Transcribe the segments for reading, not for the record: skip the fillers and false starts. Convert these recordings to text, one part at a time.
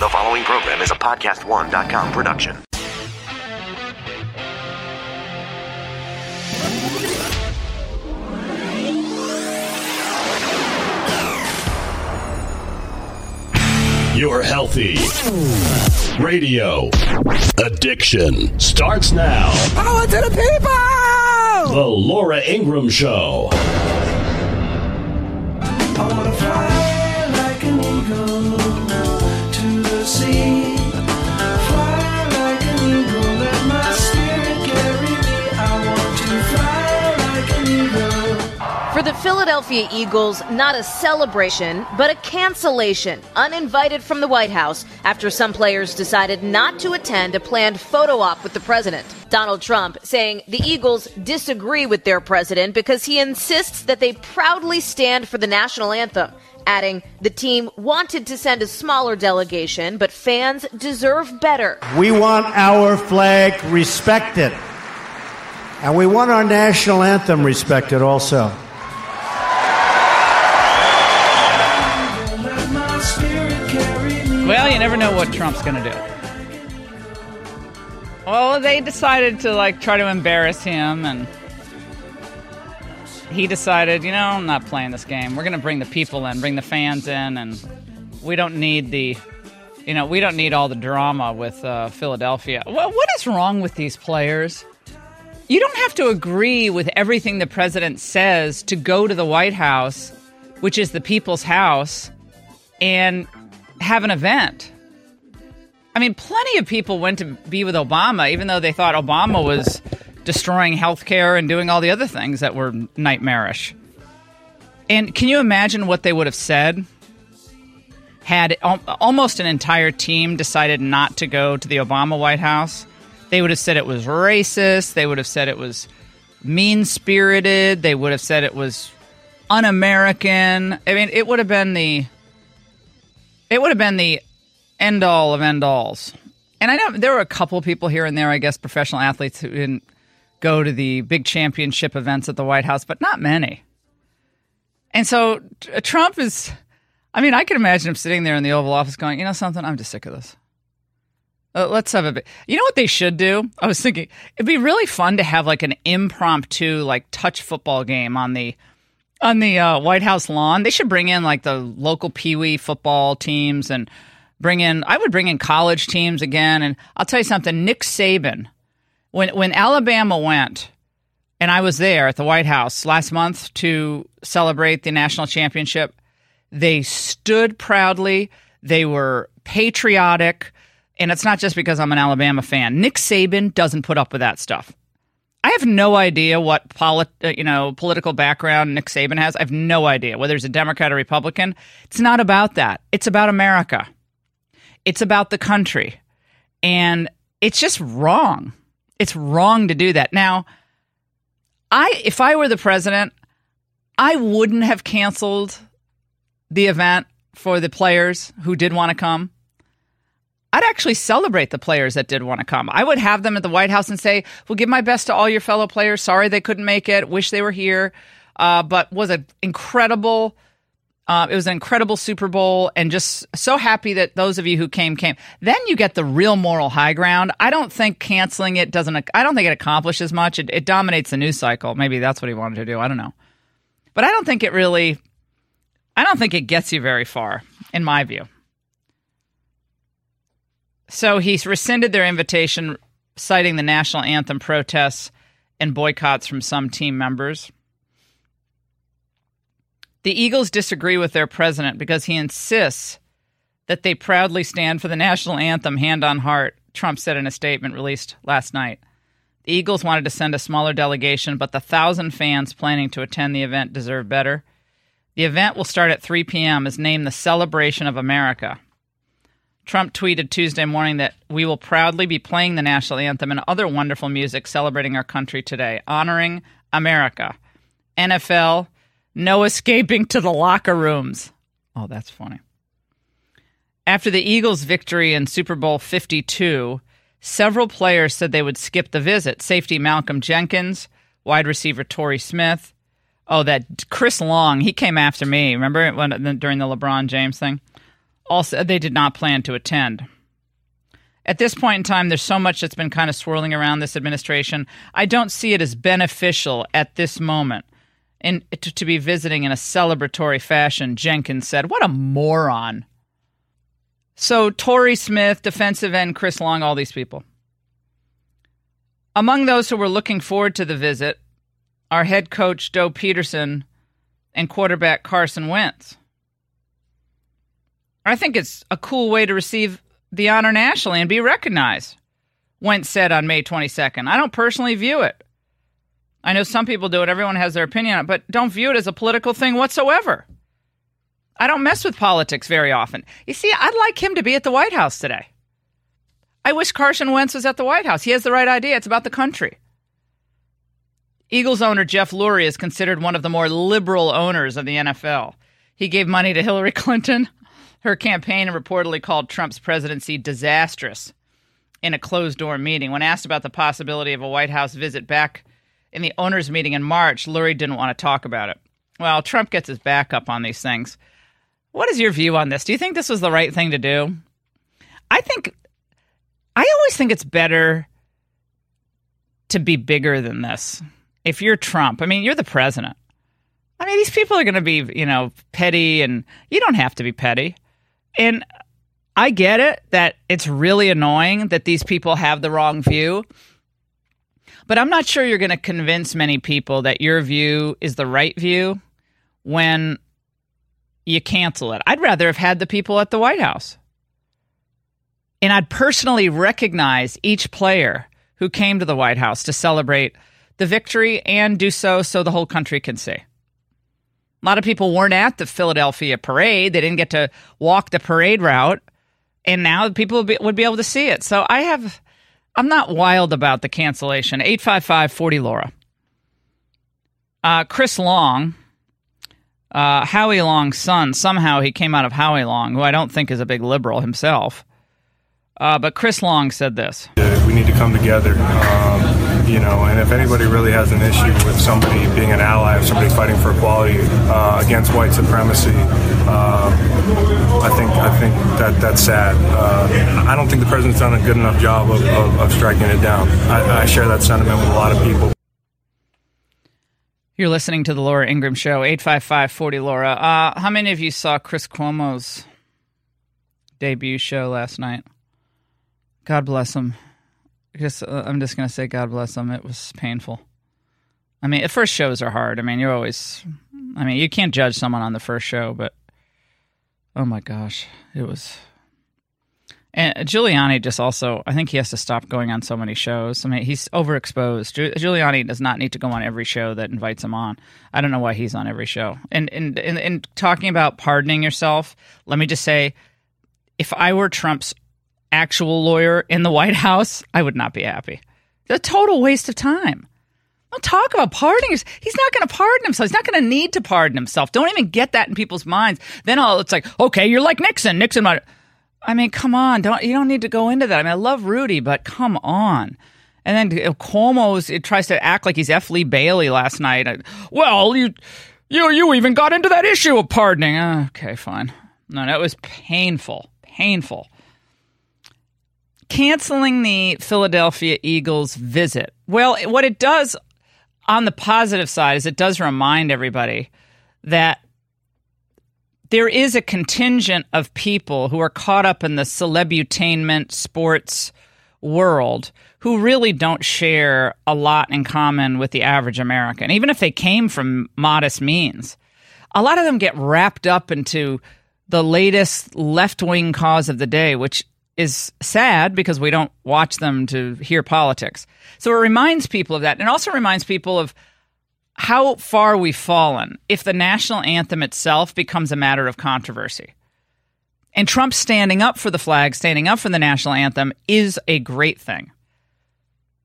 The following program is a podcast1.com production. Your healthy radio addiction starts now. Power to the people! The Laura Ingraham Show. I wanna fly like an eagle to the sea. Fly like an eagle, let my spirit carry me. I want to fly like an eagle. For the Philadelphia Eagles, not a celebration, but a cancellation. Uninvited from the White House after some players decided not to attend a planned photo op with the president. Donald Trump saying the Eagles disagree with their president because he insists that they proudly stand for the national anthem, adding the team wanted to send a smaller delegation, but fans deserve better. We want our flag respected, and we want our national anthem respected also. Well, you never know what Trump's going to do. Well, they decided to, try to embarrass him, and he decided, I'm not playing this game. We're going to bring the people in, bring the fans in, and we don't need we don't need all the drama with Philadelphia. Well, what is wrong with these players? You don't have to agree with everything the president says to go to the White House, which is the people's house, and have an event. I mean, plenty of people went to be with Obama, even though they thought Obama was destroying healthcare and doing all the other things that were nightmarish. And can you imagine what they would have said had almost an entire team decided not to go to the Obama White House? They would have said it was racist. They would have said it was mean-spirited. They would have said it was un-American. I mean, it would have been the end-all of end-alls. And I know there were a couple of people here and there, I guess, professional athletes who didn't go to the big championship events at the White House, but not many. And so Trump is, I can imagine him sitting there in the Oval Office going, you know something, I'm just sick of this. Let's have a bit. You know what they should do? I was thinking, it'd be really fun to have an impromptu, touch football game on the White House lawn. They should bring in the local peewee football teams and I would bring in college teams again. And I'll tell you something, Nick Saban, when Alabama went, and I was there at the White House last month to celebrate the national championship, they stood proudly. They were patriotic. And it's not just because I'm an Alabama fan. Nick Saban doesn't put up with that stuff. I have no idea what political background Nick Saban has. I have no idea whether he's a Democrat or Republican. It's not about that. It's about America. It's about the country. And it's just wrong. It's wrong to do that. Now, if I were the president, I wouldn't have canceled the event for the players who did want to come. I'd actually celebrate the players that did want to come. I would have them at the White House and say, well, give my best to all your fellow players. Sorry they couldn't make it. Wish they were here. But was an incredible it was an incredible Super Bowl, and just so happy that those of you who came. Then you get the real moral high ground. I don't think canceling it I don't think it accomplishes much. It dominates the news cycle. Maybe that's what he wanted to do. I don't know. But I don't think it gets you very far, in my view. So he's rescinded their invitation, citing the national anthem protests and boycotts from some team members. The Eagles disagree with their president because he insists that they proudly stand for the national anthem, hand on heart, Trump said in a statement released last night. The Eagles wanted to send a smaller delegation, but the 1,000 fans planning to attend the event deserve better. The event will start at 3 p.m. is named the Celebration of America. Trump tweeted Tuesday morning that we will proudly be playing the national anthem and other wonderful music celebrating our country today, honoring America. NFL, no escaping to the locker rooms. Oh, that's funny. After the Eagles' victory in Super Bowl 52, several players said they would skip the visit. Safety Malcolm Jenkins, wide receiver Torrey Smith. Oh, that Chris Long, he came after me. Remember during the LeBron James thing? all said they did not plan to attend. At this point in time, there's so much that's been kind of swirling around this administration. I don't see it as beneficial at this moment to be visiting in a celebratory fashion, Jenkins said. What a moron. So Torrey Smith, defensive end Chris Long, all these people. Among those who were looking forward to the visit are head coach Doug Peterson and quarterback Carson Wentz. I think it's a cool way to receive the honor nationally and be recognized, Wentz said on May 22nd. I don't personally view it. I know some people do it. Everyone has their opinion on it, but don't view it as a political thing whatsoever. I don't mess with politics very often. You see, I'd like him to be at the White House today. I wish Carson Wentz was at the White House. He has the right idea. It's about the country. Eagles owner Jeff Lurie is considered one of the more liberal owners of the NFL. He gave money to Hillary Clinton, her campaign, and reportedly called Trump's presidency disastrous in a closed-door meeting. When asked about the possibility of a White House visit back in the owners' meeting in March, Lurie didn't want to talk about it. Well, Trump gets his back up on these things. What is your view on this? Do you think this was the right thing to do? I always think it's better to be bigger than this. If you're Trump, I mean, you're the president. I mean, these people are going to be, petty, and you don't have to be petty. And I get it that it's really annoying that these people have the wrong view. But I'm not sure you're going to convince many people that your view is the right view when you cancel it. I'd rather have had the people at the White House. And I'd personally recognize each player who came to the White House to celebrate the victory and do so the whole country can see. A lot of people weren't at the Philadelphia parade. They didn't get to walk the parade route. And now people would be able to see it. So I'm not wild about the cancellation. 855-40-LAURA. Chris Long, Howie Long's son, somehow he came out of Howie Long, who I don't think is a big liberal himself. But Chris Long said this. We need to come together, and if anybody really has an issue with somebody being an ally of somebody fighting for equality against white supremacy, I think that's sad. I don't think the president's done a good enough job of striking it down. I share that sentiment with a lot of people. You're listening to the Laura Ingraham Show, 855-40-LAURA. How many of you saw Chris Cuomo's debut show last night? God bless him. I'm just going to say God bless him. It was painful. I mean, the first shows are hard. I mean, you can't judge someone on the first show, but oh my gosh, it was. And Giuliani just also, I think he has to stop going on so many shows. I mean, he's overexposed. Giuliani does not need to go on every show that invites him on. I don't know why he's on every show. And talking about pardoning yourself, let me just say, if I were Trump's actual lawyer in the White House, I would not be happy. It's a total waste of time. Don't talk about pardoning. He's not going to pardon himself. He's not going to need to pardon himself. Don't even get that in people's minds. Then it's like, okay, you're like Nixon. I mean, come on. You don't need to go into that. I mean, I love Rudy, but come on. And then Cuomo tries to act like he's F. Lee Bailey last night. Well, you even got into that issue of pardoning. Okay, fine. No, that was painful. Painful. Canceling the Philadelphia Eagles visit. Well, what it does on the positive side is it does remind everybody that there is a contingent of people who are caught up in the celebutainment sports world who really don't share a lot in common with the average American. Even if they came from modest means, a lot of them get wrapped up into the latest left-wing cause of the day, which is sad because we don't watch them to hear politics. So it reminds people of that, and also reminds people of how far we've fallen if the national anthem itself becomes a matter of controversy. And Trump standing up for the flag, standing up for the national anthem is a great thing.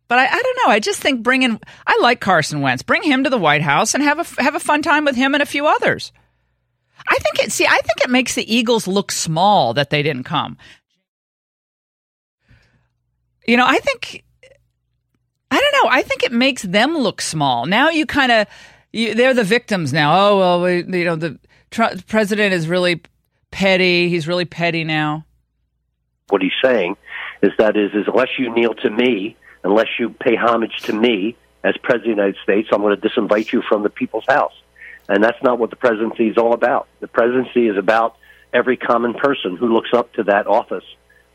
But I don't know. I just think I like Carson Wentz. Bring him to the White House and have a fun time with him and a few others. I think it makes the Eagles look small that they didn't come. I don't know. I think it makes them look small. Now they're the victims now. Oh, well, the president is really petty. He's really petty now. What he's saying is unless you kneel to me, unless you pay homage to me as President of the United States, I'm going to disinvite you from the people's house. And that's not what the presidency is all about. The presidency is about every common person who looks up to that office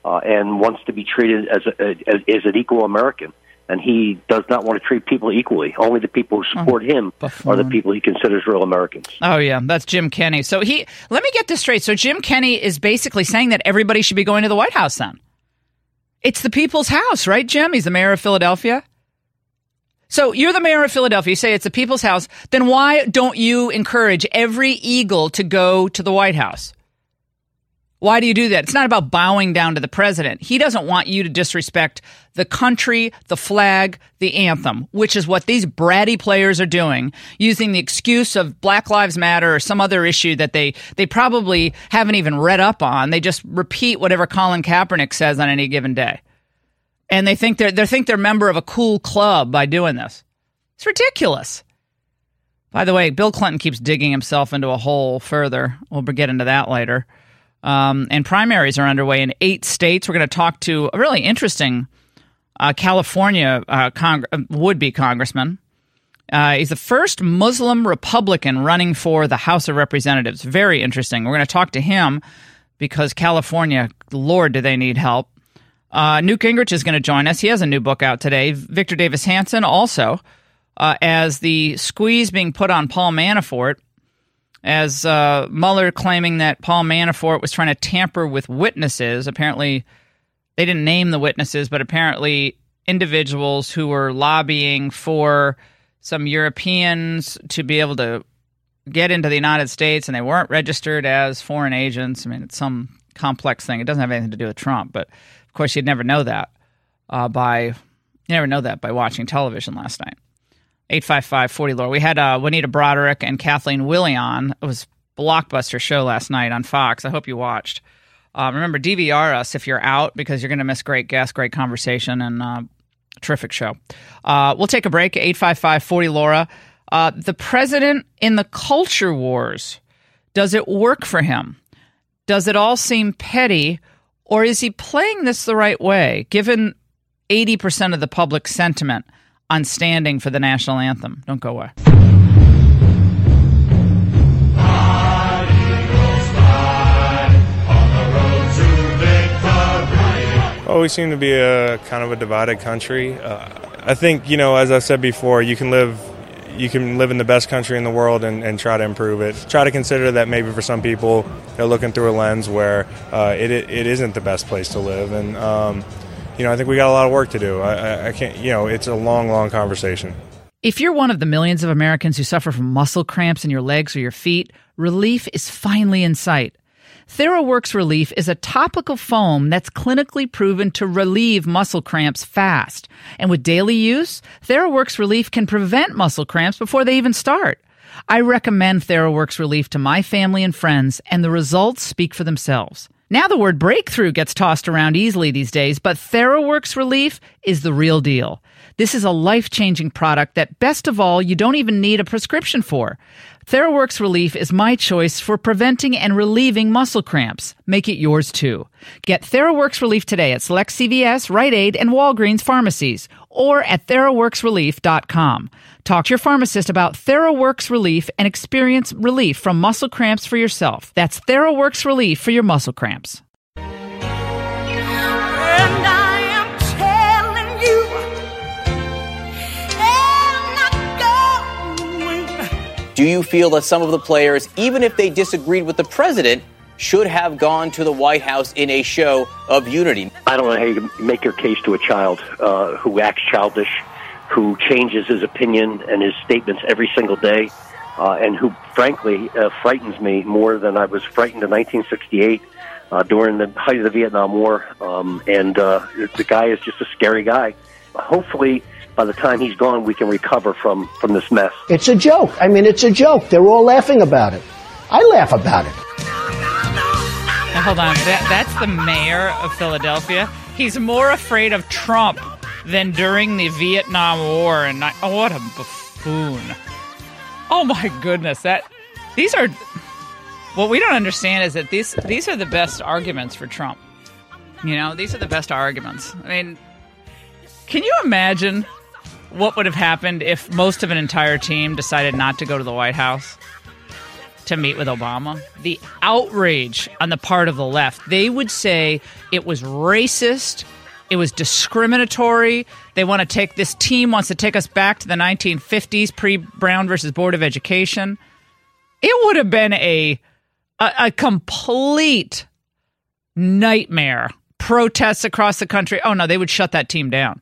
and wants to be treated as an equal American. And he does not want to treat people equally. Only the people who support him are the people he considers real Americans. Oh, yeah, that's Jim Kenney. So let me get this straight. So Jim Kenney is basically saying that everybody should be going to the White House then. It's the people's house, right, Jim? He's the mayor of Philadelphia. So you're the mayor of Philadelphia. You say it's the people's house. Then why don't you encourage every Eagle to go to the White House? Why do you do that? It's not about bowing down to the president. He doesn't want you to disrespect the country, the flag, the anthem, which is what these bratty players are doing, using the excuse of Black Lives Matter or some other issue that they probably haven't even read up on. They just repeat whatever Colin Kaepernick says on any given day. And they think they're a member of a cool club by doing this. It's ridiculous. By the way, Bill Clinton keeps digging himself into a hole further. We'll get into that later. And primaries are underway in 8 states. We're going to talk to a really interesting California would-be congressman. He's the first Muslim Republican running for the House of Representatives. Very interesting. We're going to talk to him because California, Lord, do they need help. Newt Gingrich is going to join us. He has a new book out today. Victor Davis Hanson also, as the squeeze being put on Paul Manafort, as Mueller claiming that Paul Manafort was trying to tamper with witnesses. Apparently, they didn't name the witnesses, but apparently individuals who were lobbying for some Europeans to be able to get into the United States, and they weren't registered as foreign agents. I mean, it's some complex thing. It doesn't have anything to do with Trump, but of course, you'd never know that by watching television last night. 855-40-LAURA. We had Juanita Broderick and Kathleen Willey on. It was a blockbuster show last night on Fox. I hope you watched. Remember, DVR us if you're out because you're going to miss great guests, great conversation, and terrific show. We'll take a break. 855-40-LAURA. The president in the culture wars. Does it work for him? Does it all seem petty? Or is he playing this the right way, given 80% of the public sentiment on standing for the national anthem? Don't go away. Well, we seem to be a kind of a divided country. I think, as I said before, you can live in the best country in the world and try to improve it. Try to consider that maybe for some people they're looking through a lens where it isn't the best place to live. And, I think we got a lot of work to do. I can't, it's a long, long conversation. If you're one of the millions of Americans who suffer from muscle cramps in your legs or your feet, relief is finally in sight. TheraWorks Relief is a topical foam that's clinically proven to relieve muscle cramps fast. And with daily use, TheraWorks Relief can prevent muscle cramps before they even start. I recommend TheraWorks Relief to my family and friends, and the results speak for themselves. Now the word breakthrough gets tossed around easily these days, but TheraWorks Relief is the real deal. This is a life-changing product that, best of all, you don't even need a prescription for. TheraWorks Relief is my choice for preventing and relieving muscle cramps. Make it yours, too. Get TheraWorks Relief today at select CVS, Rite Aid, and Walgreens pharmacies, or at TheraWorksRelief.com. Talk to your pharmacist about TheraWorks Relief and experience relief from muscle cramps for yourself. That's TheraWorks Relief for your muscle cramps. And I am telling you, I'm not going. Do you feel that some of the players, even if they disagreed with the president, should have gone to the White House in a show of unity? I don't know how you make your case to a child who acts childish, who changes his opinion and his statements every single day, and who, frankly, frightens me more than I was frightened in 1968 during the height of the Vietnam War. The guy is just a scary guy. Hopefully, by the time he's gone, we can recover from this mess. It's a joke. I mean, it's a joke. They're all laughing about it. I laugh about it. Now, hold on. That's the mayor of Philadelphia. He's more afraid of Trump than during the Vietnam War. And what a buffoon. Oh, my goodness. What we don't understand is that these are the best arguments for Trump. You know, these are the best arguments. I mean, can you imagine what would have happened if most of an entire team decided not to go to the White House to meet with Obama? The outrage on the part of the left. They would say it was racist. It was discriminatory. They want to take this team wants to take us back to the 1950s, pre-Brown versus Board of Education. It would have been a complete nightmare. Protests across the country. Oh, no, they would shut that team down.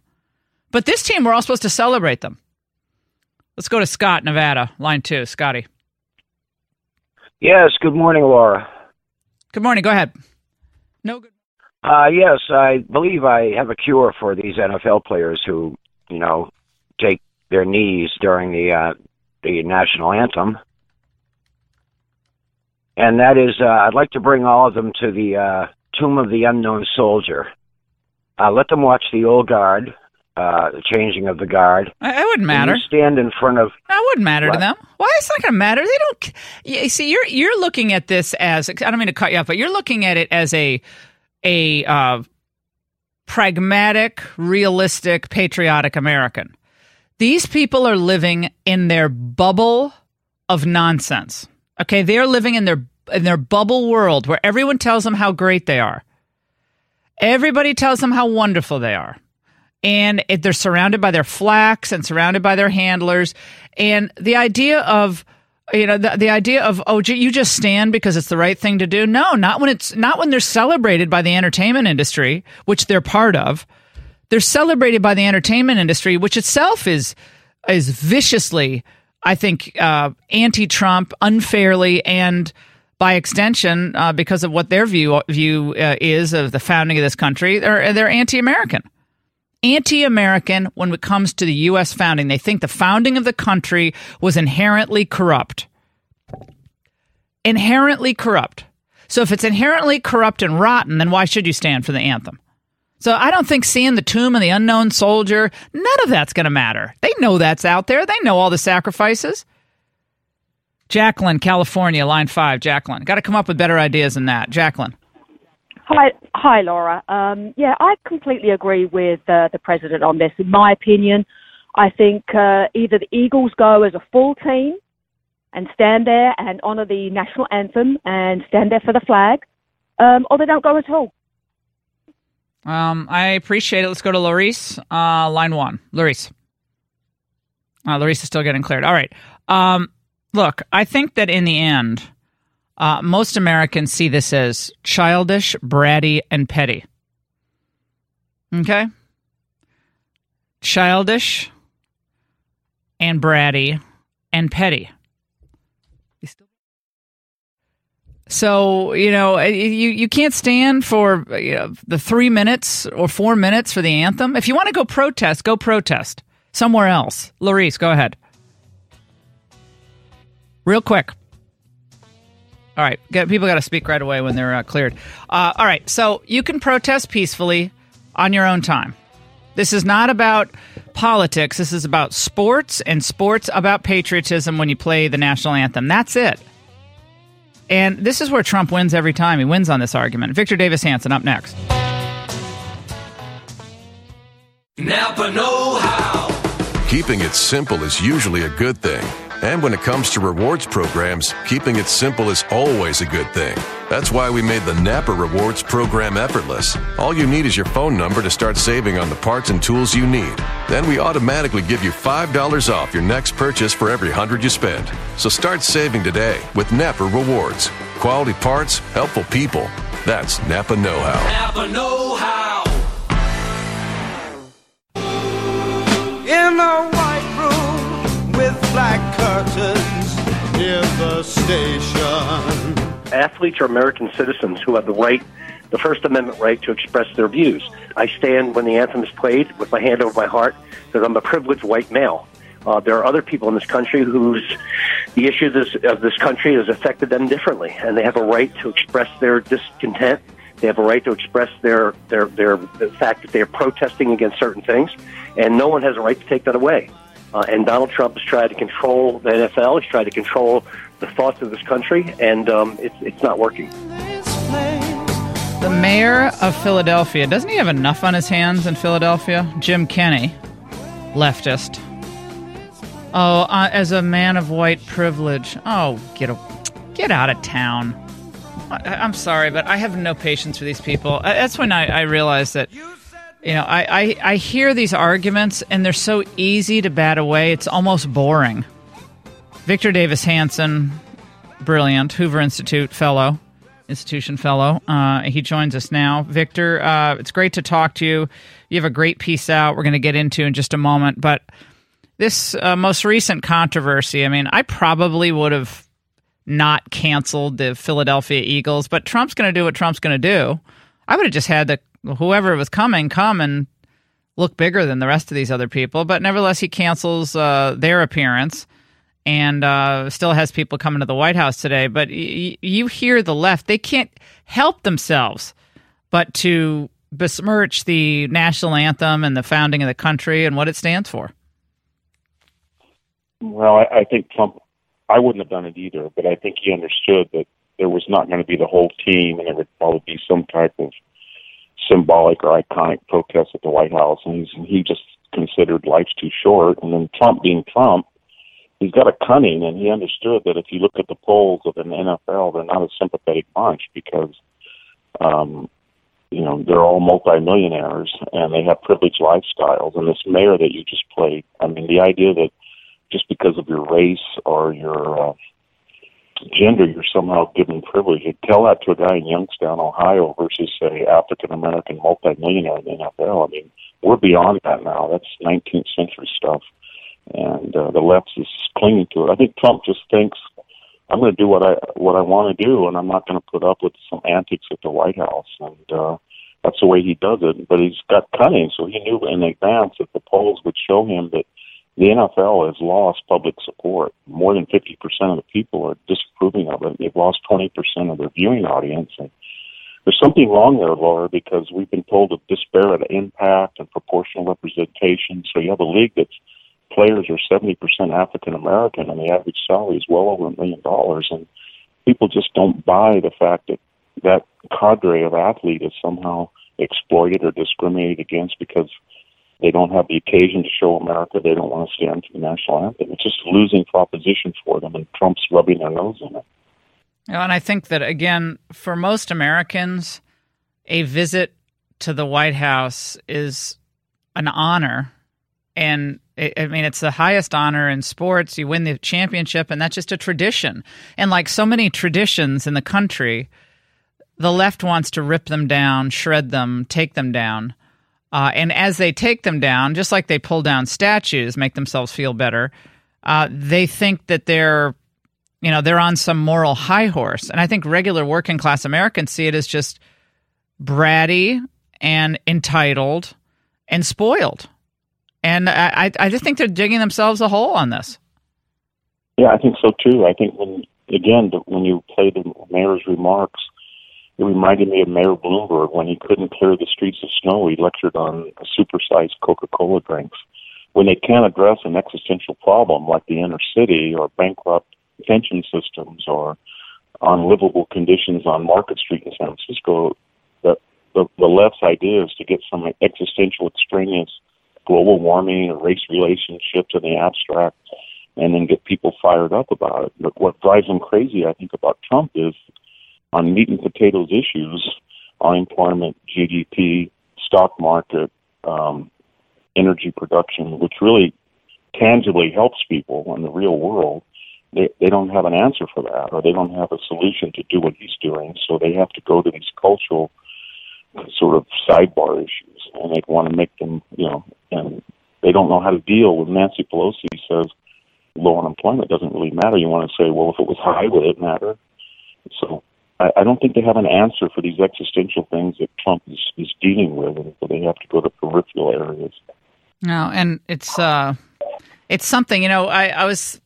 But this team, we're all supposed to celebrate them. Let's go to Scott, Nevada, line 2. Scotty. Yes, good morning, Laura. Good morning. Go ahead. No good. Yes, I believe I have a cure for these NFL players who, take their knees during the national anthem. And that is, I'd like to bring all of them to the Tomb of the Unknown Soldier. Let them watch the old guard, the changing of the guard. It wouldn't matter. You stand in front of... That wouldn't matter to them. Why? It's not going to matter. They don't... You see, you're looking at this as... I don't mean to cut you off, but you're looking at it as a pragmatic, realistic, patriotic American. These people are living in their bubble of nonsense. Okay, they're living in their bubble world where everyone tells them how great they are. Everybody tells them how wonderful they are. And they're surrounded by their flacks and surrounded by their handlers. And the idea of, the idea of, oh, you just stand because it's the right thing to do. No, not when they're celebrated by the entertainment industry, which they're part of. They're celebrated by the entertainment industry, which itself is viciously, I think, anti-Trump, unfairly, and by extension, because of what their view is of the founding of this country, they're anti-American. Anti-American when it comes to the U.S. founding. They think the founding of the country was inherently corrupt. Inherently corrupt. So if it's inherently corrupt and rotten, then why should you stand for the anthem? So I don't think seeing the Tomb of the Unknown Soldier, none of that's going to matter. They know that's out there. They know all the sacrifices. Jacqueline, California, line 5. Jacqueline. Got to come up with better ideas than that. Jacqueline. Hi, Laura. I completely agree with the president on this. In my opinion, I think either the Eagles go as a full team and stand there and honor the national anthem and stand there for the flag, or they don't go at all. I appreciate it. Let's go to Larice, line 1. Larice. Larice is still getting cleared. All right. Look, I think that in the end, most Americans see this as childish, bratty, and petty. Okay? Childish and bratty and petty. So, you can't stand for the 3 minutes or 4 minutes for the anthem. If you want to go protest somewhere else. Larice, go ahead. Real quick. All right. People got to speak right away when they're cleared. All right. So you can protest peacefully on your own time. This is not about politics. This is about sports, and sports about patriotism when you play the national anthem. That's it. And this is where Trump wins every time. He wins on this argument. Victor Davis Hanson up next. Napa know-how. Keeping it simple is usually a good thing. And when it comes to rewards programs, keeping it simple is always a good thing. That's why we made the Napa Rewards program effortless. All you need is your phone number to start saving on the parts and tools you need. Then we automatically give you $5 off your next purchase for every 100 you spend. So start saving today with Napa Rewards. Quality parts, helpful people. That's Napa know-how. Napa know-how. In a white room with black curtains near the station. Athletes are American citizens who have the First Amendment right to express their views. I stand when the anthem is played with my hand over my heart because I'm a privileged white male. There are other people in this country the issues of this country has affected them differently, and they have a right to express their discontent. They have a right to express the fact that they are protesting against certain things, and no one has a right to take that away. And Donald Trump has tried to control the NFL. He's tried to control the thoughts of this country, and it's not working. The mayor of Philadelphia, doesn't he have enough on his hands in Philadelphia? Jim Kenney, leftist. Oh, as a man of white privilege. Oh, get out of town. I'm sorry, but I have no patience for these people. That's when I realize that, I hear these arguments, and they're so easy to bat away. It's almost boring. Victor Davis Hanson, brilliant, Hoover Institution fellow. He joins us now. Victor, it's great to talk to you. You have a great piece out we're going to get into in just a moment. But this most recent controversy, I probably would have not canceled the Philadelphia Eagles, but Trump's going to do what Trump's going to do. I would have just had whoever was come and look bigger than the rest of these other people. But nevertheless, he cancels their appearance. And still has people coming to the White House today. But you hear the left, they can't help themselves but to besmirch the national anthem and the founding of the country and what it stands for. Well, I think Trump, I wouldn't have done it either, but I think he understood that there was not going to be the whole team, and there would probably be some type of symbolic or iconic protest at the White House. And he just considered life's too short. And then Trump being Trump, he's got a cunning, and he understood that if you look at the polls of an NFL, they're not a sympathetic bunch because, they're all multimillionaires and they have privileged lifestyles. And this mayor that you just played, the idea that just because of your race or your gender, you're somehow given privilege. You tell that to a guy in Youngstown, Ohio, versus, say, African-American multimillionaire in the NFL. We're beyond that now. That's 19th century stuff. And the left is clinging to it. I think Trump just thinks, I'm going to do what I want to do, and I'm not going to put up with some antics at the White House. And that's the way he does it. But he's got cunning, so he knew in advance that the polls would show him that the NFL has lost public support. More than 50% of the people are disapproving of it. They've lost 20% of their viewing audience. And there's something wrong there, Laura, because we've been told of disparate impact and proportional representation. So you have a league that's players are 70% African American, and the average salary is well over $1 million. And people just don't buy the fact that that cadre of athlete is somehow exploited or discriminated against because they don't have the occasion to show America. They don't want to stand for the national anthem. It's just a losing proposition for them, and Trump's rubbing their nose in it. And I think that, again, for most Americans, a visit to the White House is an honor. And it's the highest honor in sports. You win the championship, and that's just a tradition. And like so many traditions in the country, the left wants to rip them down, shred them, take them down. And as they take them down, just like they pull down statues, make themselves feel better, they think that they're on some moral high horse. And I think regular working class Americans see it as just bratty and entitled and spoiled. And I just think they're digging themselves a hole on this. Yeah, I think so too. I think when you play the mayor's remarks, it reminded me of Mayor Bloomberg when he couldn't clear the streets of snow. He lectured on supersized Coca-Cola drinks. When they can't address an existential problem like the inner city or bankrupt pension systems or unlivable conditions on Market Street in San Francisco, the left's idea is to get some existential extraneous global warming or race relationships in the abstract and then get people fired up about it. But what drives them crazy, I think, about Trump is on meat and potatoes issues, unemployment, GDP, stock market, energy production, which really tangibly helps people in the real world. They don't have an answer for that, or they don't have a solution to do what he's doing, so they have to go to these cultural sort of sidebar issues, and they want to make them, and they don't know how to deal with Nancy Pelosi says low unemployment doesn't really matter. You want to say, well, if it was high, would it matter? So I don't think they have an answer for these existential things that Trump is dealing with, and so they have to go to peripheral areas. No, and it's something, I was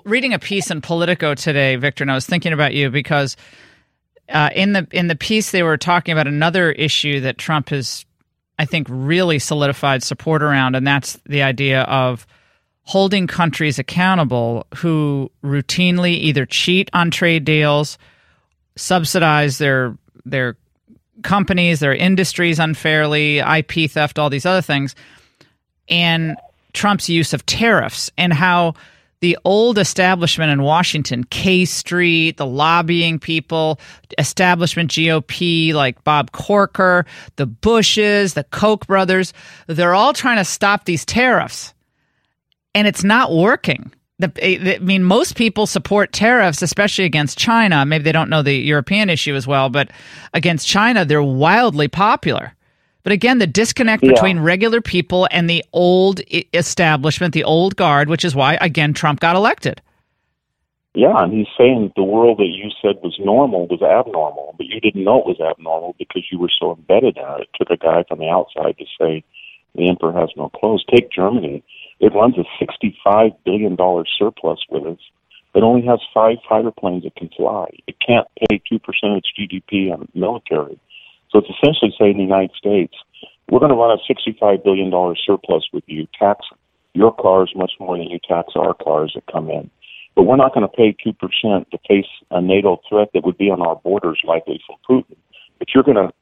reading a piece in Politico today, Victor, and I was thinking about you because in the piece they were talking about another issue that Trump has, I think, really solidified support around, and that's the idea of holding countries accountable who routinely either cheat on trade deals, subsidize their companies, their industries unfairly, IP theft, all these other things, and Trump's use of tariffs and how the old establishment in Washington, K Street, the lobbying people, establishment GOP like Bob Corker, the Bushes, the Koch brothers, they're all trying to stop these tariffs. And it's not working. I mean, most people support tariffs, especially against China. Maybe they don't know the European issue as well, but against China, they're wildly popular. But again, the disconnect between regular people and the old establishment, the old guard, which is why, again, Trump got elected. Yeah, and he's saying the world that you said was normal was abnormal, but you didn't know it was abnormal because you were so embedded in it. It took a guy from the outside to say the emperor has no clothes. Take Germany. It runs a $65 billion surplus with us. It only has 5 fighter planes that can fly. It can't pay 2% of its GDP on military. So it's essentially saying in the United States, we're going to run a $65 billion surplus with you, tax your cars much more than you tax our cars that come in. But we're not going to pay 2% to face a NATO threat that would be on our borders likely from Putin. But you're going to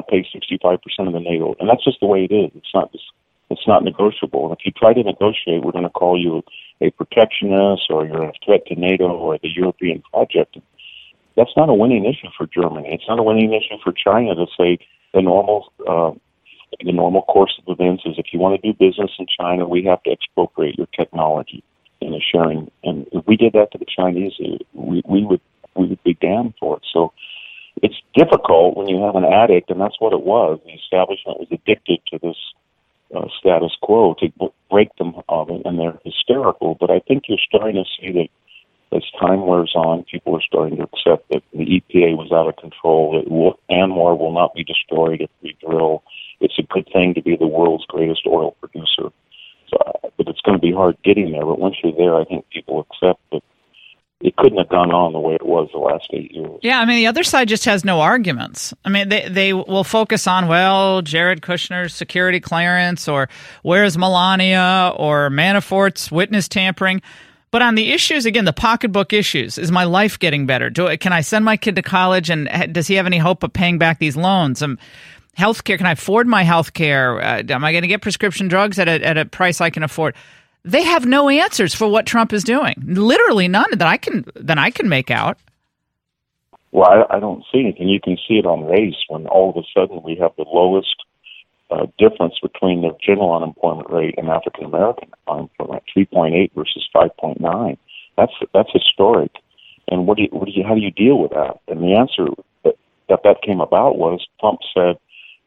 pay 65% of the NATO, and that's just the way it is. It's not negotiable. And if you try to negotiate, we're going to call you a protectionist or you're a threat to NATO or the European project. That's not a winning issue for Germany. It's not a winning issue for China to say the normal course of events is if you want to do business in China, we have to expropriate your technology and the sharing. And if we did that to the Chinese, we would be damned for it. So it's difficult when you have an addict, and that's what it was. The establishment was addicted to this status quo to break them of it, and they're hysterical. But I think you're starting to see that as time wears on, people are starting to accept that the EPA was out of control. ANWR will not be destroyed if we drill. It's a good thing to be the world's greatest oil producer. But it's going to be hard getting there. But once you're there, I think people accept that it couldn't have gone on the way it was the last 8 years. Yeah, I mean, the other side just has no arguments. I mean, they will focus on, well, Jared Kushner's security clearance or where's Melania or Manafort's witness tampering. But on the issues, again, the pocketbook issues, is my life getting better? Can I send my kid to college, and does he have any hope of paying back these loans? Healthcare, can I afford my healthcare? Am I going to get prescription drugs at a price I can afford? They have no answers for what Trump is doing. Literally none that I can make out. Well, I don't see anything. You can see it on race when all of a sudden we have the lowest difference between the general unemployment rate and African American unemployment, 3.8 versus 5.9. That's historic. And how do you deal with that? And the answer that came about was Trump said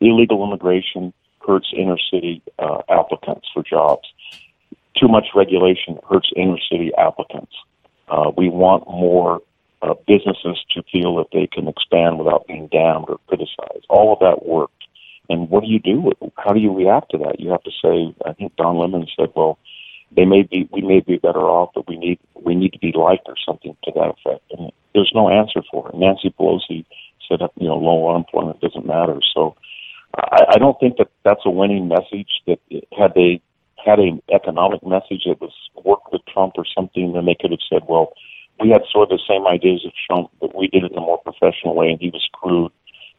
illegal immigration hurts inner city applicants for jobs. Too much regulation hurts inner city applicants. We want more businesses to feel that they can expand without being damned or criticized. All of that worked. And what do you do? How do you react to that? You have to say, I think Don Lemon said, well, we may be better off, but we need to be liked or something to that effect. And there's no answer for it. Nancy Pelosi said, low unemployment doesn't matter. So I don't think that's a winning message. That had they had an economic message that was worked with Trump or something, then they could have said, well, we had sort of the same ideas as Trump, but we did it in a more professional way, and he was screwed.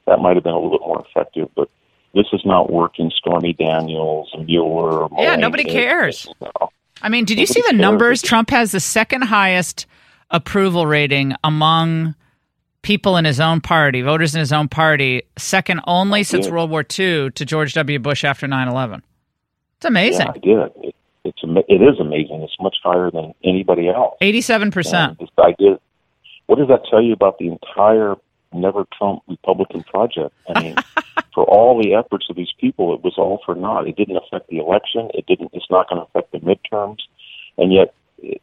That might have been a little bit more effective, but this is not working. Stormy Daniels and Mueller. Yeah, nobody cares. I mean, did you see the numbers? Trump has the second highest approval rating among people in his own party, voters in his own party, second only since World War II to George W. Bush after 9/11. It's amazing. Yeah, I did. It is amazing. It's much higher than anybody else. 87%. This idea. What does that tell you about the entire Never Trump Republican project? I mean, for all the efforts of these people, it was all for naught. It didn't affect the election. It's not going to affect the midterms, and yet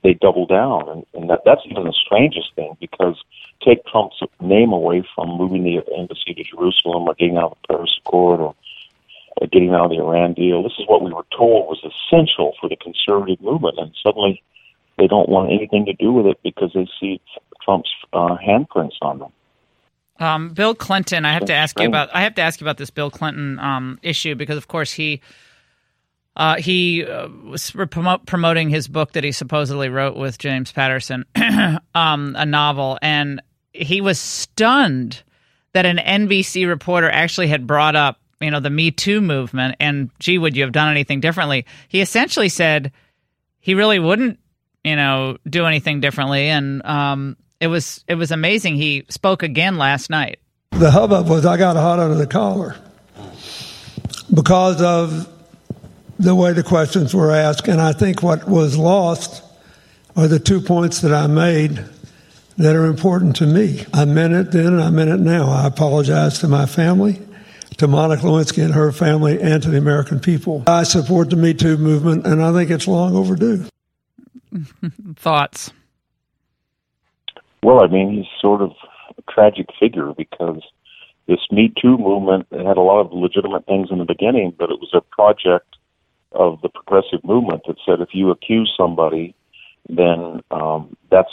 they double down. And that's even the strangest thing, because take Trump's name away from moving the embassy to Jerusalem or getting out of the Paris Accord or getting out of the Iran deal. This is what we were told was essential for the conservative movement, and suddenly they don't want anything to do with it because they see Trump's handprints on them. Bill Clinton, I have to ask you about this Bill Clinton issue, because of course he He was promoting his book that he supposedly wrote with James Patterson, a novel, and he was stunned that an NBC reporter actually had brought up, the Me Too movement, and gee, would you have done anything differently? He essentially said he really wouldn't, do anything differently, and it was amazing. He spoke again last night. The hubbub was I got hot under the collar because of the way the questions were asked, and I think what was lost are the 2 points that I made that are important to me. I meant it then and I meant it now. I apologize to my family, to Monica Lewinsky and her family, and to the American people. I support the Me Too movement, and I think it's long overdue. Thoughts? Well, I mean, he's sort of a tragic figure because this Me Too movement had a lot of legitimate things in the beginning, but it was a project of the progressive movement that said if you accuse somebody, then that's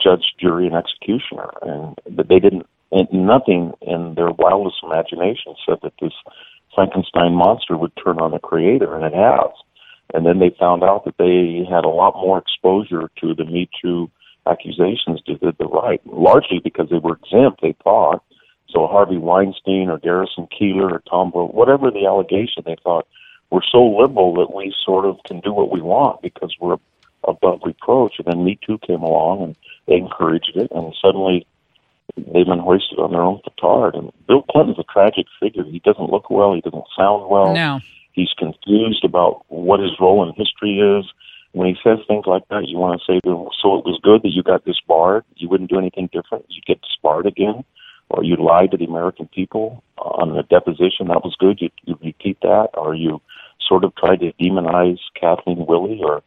judge, jury, and executioner. And they didn't, nothing in their wildest imagination said that this Frankenstein monster would turn on the creator, and it has. And then they found out that they had a lot more exposure to the Me Too accusations to the right, largely because they were exempt, they thought. So Harvey Weinstein or Garrison Keillor or Tom Bro, whatever the allegation, they thought, we're so liberal that we sort of can do what we want because we're above reproach. And then Me Too came along and they encouraged it, and suddenly they've been hoisted on their own petard. And Bill Clinton's a tragic figure. He doesn't look well. He doesn't sound well. No. He's confused about what his role in history is. When he says things like that, you want to say to him, so it was good that you got disbarred? You wouldn't do anything different? You'd get disbarred again? Or you lied to the American people on the deposition? That was good. You repeat that? Or you sort of tried to demonize Kathleen Willey? Or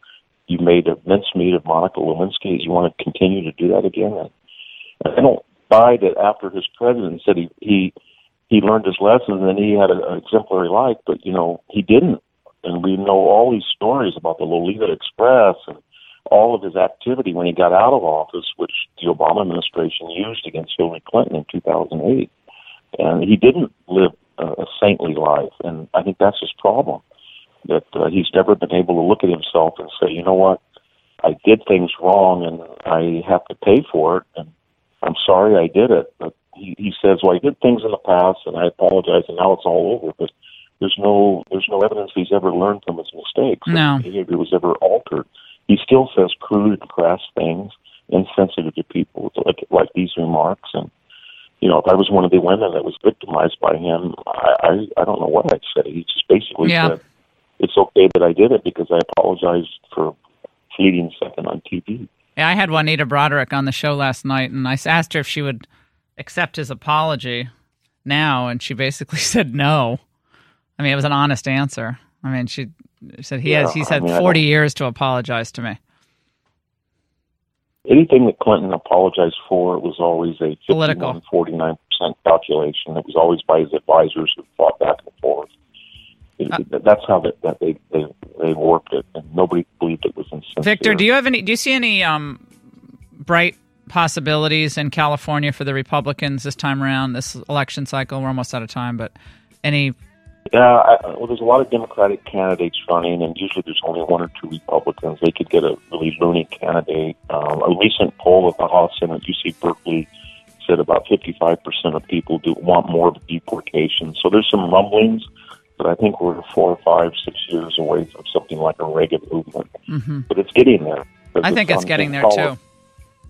you made a mincemeat of Monica Lewinsky? You want to continue to do that again? And I don't buy that after his president said he learned his lessons and he had an exemplary life, but, he didn't. And we know all these stories about the Lolita Express and all of his activity when he got out of office, which the Obama administration used against Hillary Clinton in 2008. And he didn't live a saintly life, and I think that's his problem, that he's never been able to look at himself and say, you know what, I did things wrong and I have to pay for it, and I'm sorry I did it. But he says, well, I did things in the past and I apologize and now it's all over, but there's no evidence he's ever learned from his mistakes. No. Behavior was ever altered. He still says crude and crass things, insensitive to people, like these remarks. And, if I was one of the women that was victimized by him, I don't know what I'd say. He just basically said, it's okay that I did it because I apologized for a fleeting second on TV. Yeah, I had Juanita Broderick on the show last night, and I asked her if she would accept his apology now, and she basically said no. I mean, it was an honest answer. I mean, she said he's had 40 years to apologize to me. Anything that Clinton apologized for was always a 51-49% calculation. It was always by his advisors who fought back and forth. That's how they worked it, and nobody believed it was insincere. Victor, do you see any bright possibilities in California for the Republicans this time around, this election cycle? We're almost out of time, but any... Yeah, there's a lot of Democratic candidates running, and usually there's only one or two Republicans. They could get a really loony candidate. A recent poll at the House Senate, UC Berkeley, said about 55% of people want more of deportation. So there's some rumblings, but I think we're 4 or 5, 6 years away from something like a Reagan movement. Mm-hmm. But it's getting there. I think it's getting there, too.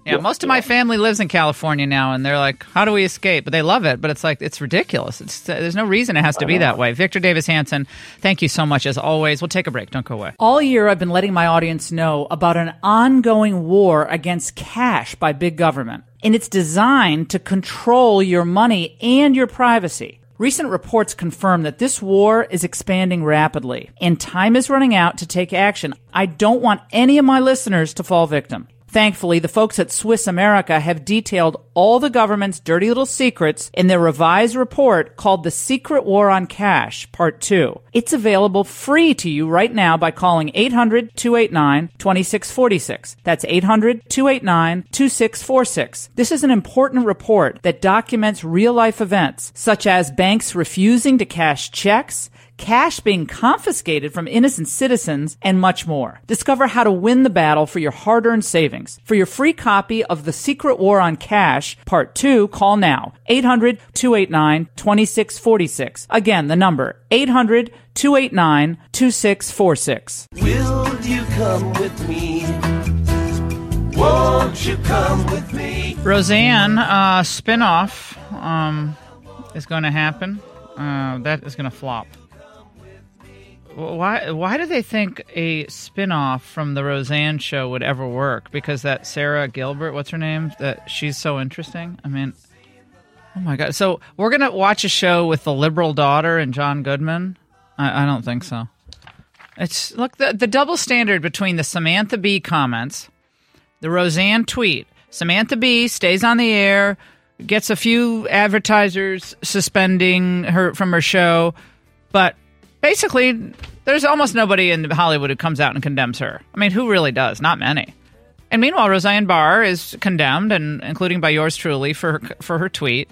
Yeah, most of my family lives in California now, and they're like, how do we escape? But they love it, but it's like, it's ridiculous. There's no reason it has to be that way. Victor Davis Hanson, thank you so much, as always. We'll take a break. Don't go away. All year, I've been letting my audience know about an ongoing war against cash by big government, and it's designed to control your money and your privacy. Recent reports confirm that this war is expanding rapidly, and time is running out to take action. I don't want any of my listeners to fall victim. Thankfully, the folks at Swiss America have detailed all the government's dirty little secrets in their revised report called The Secret War on Cash, Part 2. It's available free to you right now by calling 800-289-2646. That's 800-289-2646. This is an important report that documents real-life events, such as banks refusing to cash checks, cash being confiscated from innocent citizens, and much more. Discover how to win the battle for your hard-earned savings. For your free copy of The Secret War on Cash, Part 2, call now. 800-289-2646. Again, the number, 800-289-2646. Will you come with me? Won't you come with me? Roseanne spinoff is going to happen. That is going to flop. Why do they think a spinoff from the Roseanne show would ever work? Because that Sarah Gilbert, what's her name? That she's so interesting. I mean, oh my God. So we're going to watch a show with the liberal daughter and John Goodman? I don't think so. It's look, the double standard between the Samantha Bee comments, the Roseanne tweet. Samantha Bee stays on the air, gets a few advertisers suspending her from her show, but basically there's almost nobody in Hollywood who comes out and condemns her. I mean, who really does? Not many. And meanwhile, Roseanne Barr is condemned, and including by yours truly, for her tweet.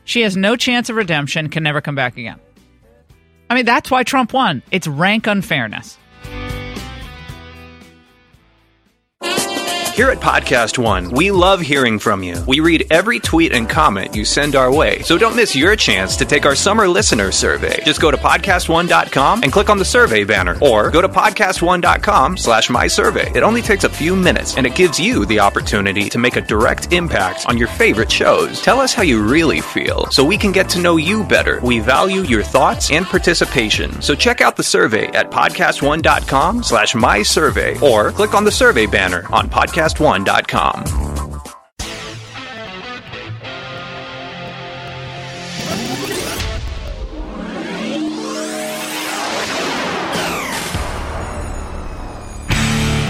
She has no chance of redemption, can never come back again. I mean, that's why Trump won. It's rank unfairness. Here at Podcast One, we love hearing from you. We read every tweet and comment you send our way, so don't miss your chance to take our summer listener survey. Just go to podcastone.com and click on the survey banner, or go to podcastone.com/mysurvey. It only takes a few minutes, and it gives you the opportunity to make a direct impact on your favorite shows. Tell us how you really feel, so we can get to know you better. We value your thoughts and participation, so check out the survey at podcastone.com/mysurvey, or click on the survey banner on podcastone.com.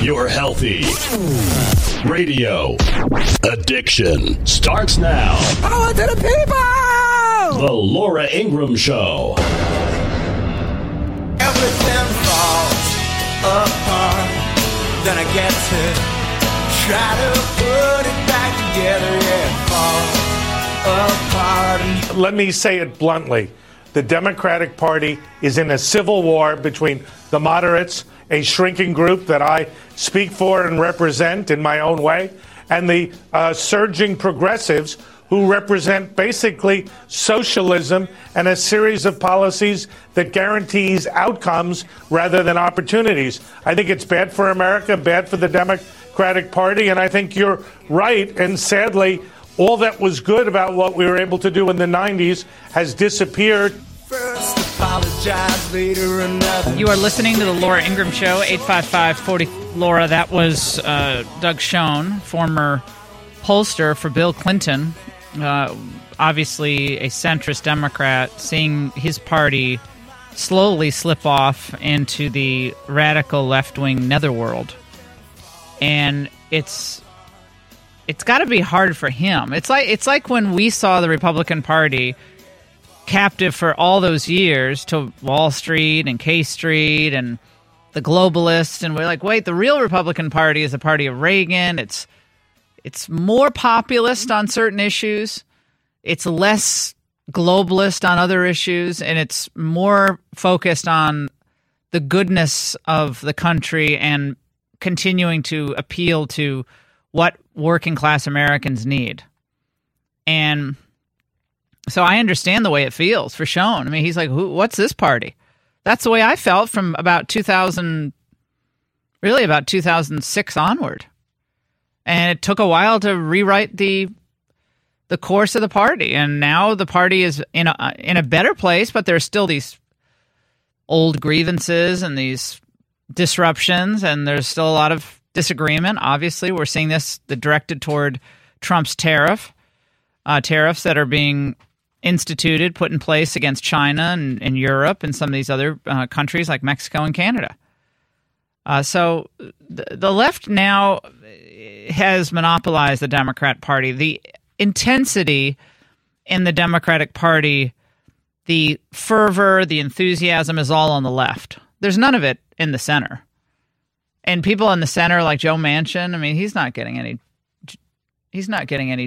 Your healthy radio addiction starts now. Power to the people! The Laura Ingraham Show. Everything falls apart. Then I get to try to put it back together. Yeah, it falls apart. Let me say it bluntly. The Democratic Party is in a civil war between the moderates, a shrinking group that I speak for and represent in my own way, and the surging progressives who represent basically socialism and a series of policies that guarantees outcomes rather than opportunities. I think it's bad for America, bad for the Democratic Party, and I think you're right. And sadly, all that was good about what we were able to do in the 90s has disappeared. First apologize, later another. You are listening to the Laura Ingraham Show, 855-40-LAURA. That was Doug Schoen, former pollster for Bill Clinton, obviously a centrist Democrat, seeing his party slowly slip off into the radical left-wing netherworld. And it's got to be hard for him. It's like when we saw the Republican Party captive for all those years to Wall Street and K Street and the globalists, and we're like, wait, the real Republican Party is the party of Reagan. It's more populist on certain issues. It's less globalist on other issues, and it's more focused on the goodness of the country and continuing to appeal to what working class Americans need. And so I understand the way it feels for Schoen. I mean, he's like, what's this party? That's the way I felt from about 2006 onward. And it took a while to rewrite the course of the party. And now the party is in a better place, but there's still these old grievances and these disruptions, and there's still a lot of disagreement. Obviously, we're seeing this directed toward Trump's tariffs that are being instituted, put in place against China and Europe and some of these other countries like Mexico and Canada. So the left now has monopolized the Democrat Party. The intensity in the Democratic Party, the fervor, the enthusiasm is all on the left. There's none of it in the center. And people in the center like Joe Manchin, I mean, he's not getting any juice. He's not getting any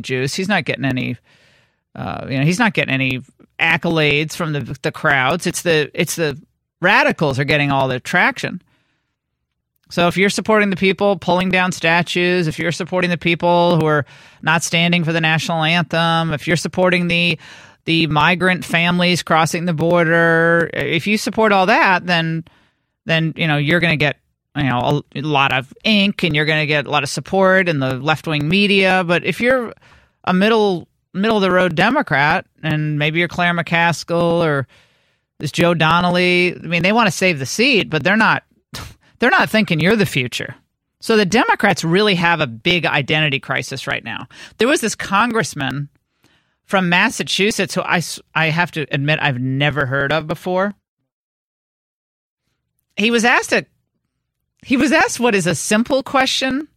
he's not getting any accolades from the crowds. It's the radicals are getting all the traction. So if you're supporting the people pulling down statues, if you're supporting the people who are not standing for the national anthem, if you're supporting the migrant families crossing the border, if you support all that, then you're going to get a lot of ink and you're going to get a lot of support in the left-wing media. But if you're a middle of the road Democrat, and maybe you're Claire McCaskill or this Joe Donnelly, I mean, they want to save the seat, but they're not thinking you're the future. So the Democrats really have a big identity crisis right now. There was this congressman from Massachusetts who I have to admit I've never heard of before. He was asked what is a simple question,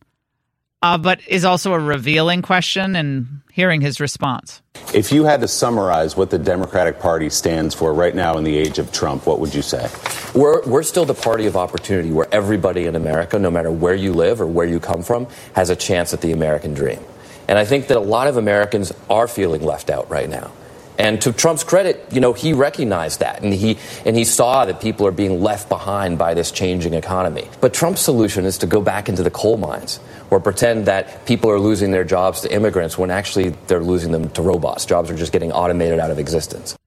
but is also a revealing question, and hearing his response. If you had to summarize what the Democratic Party stands for right now in the age of Trump, what would you say? We're still the party of opportunity, where everybody in America, no matter where you live or where you come from, has a chance at the American dream. And I think that a lot of Americans are feeling left out right now. And to Trump's credit, he recognized that, and he saw that people are being left behind by this changing economy. But Trump's solution is to go back into the coal mines or pretend that people are losing their jobs to immigrants when actually they're losing them to robots. Jobs are just getting automated out of existence.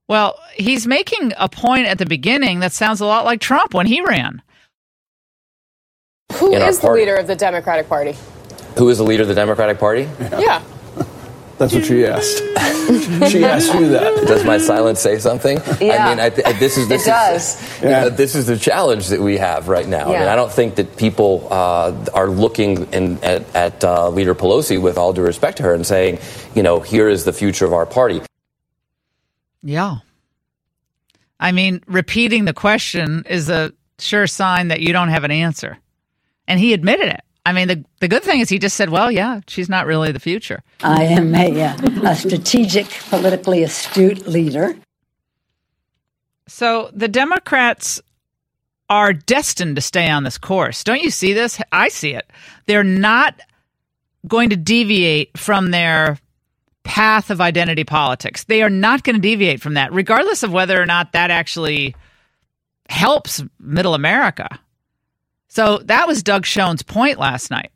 Well, he's making a point at the beginning that sounds a lot like Trump when he ran. Who is the leader of the Democratic Party? Who is the leader of the Democratic Party? Yeah. That's what she asked. She asked you that. Does my silence say something? Yeah. I mean, this is the challenge that we have right now. Yeah. I mean, I don't think that people are looking at Leader Pelosi, with all due respect to her, and saying, here is the future of our party. Yeah. I mean, repeating the question is a sure sign that you don't have an answer. And he admitted it. I mean, the good thing is he just said, well, yeah, she's not really the future. I am a strategic, politically astute leader. So the Democrats are destined to stay on this course. Don't you see this? I see it. They're not going to deviate from their path of identity politics. They are not going to deviate from that, regardless of whether or not that actually helps middle America. So that was Doug Schoen's point last night.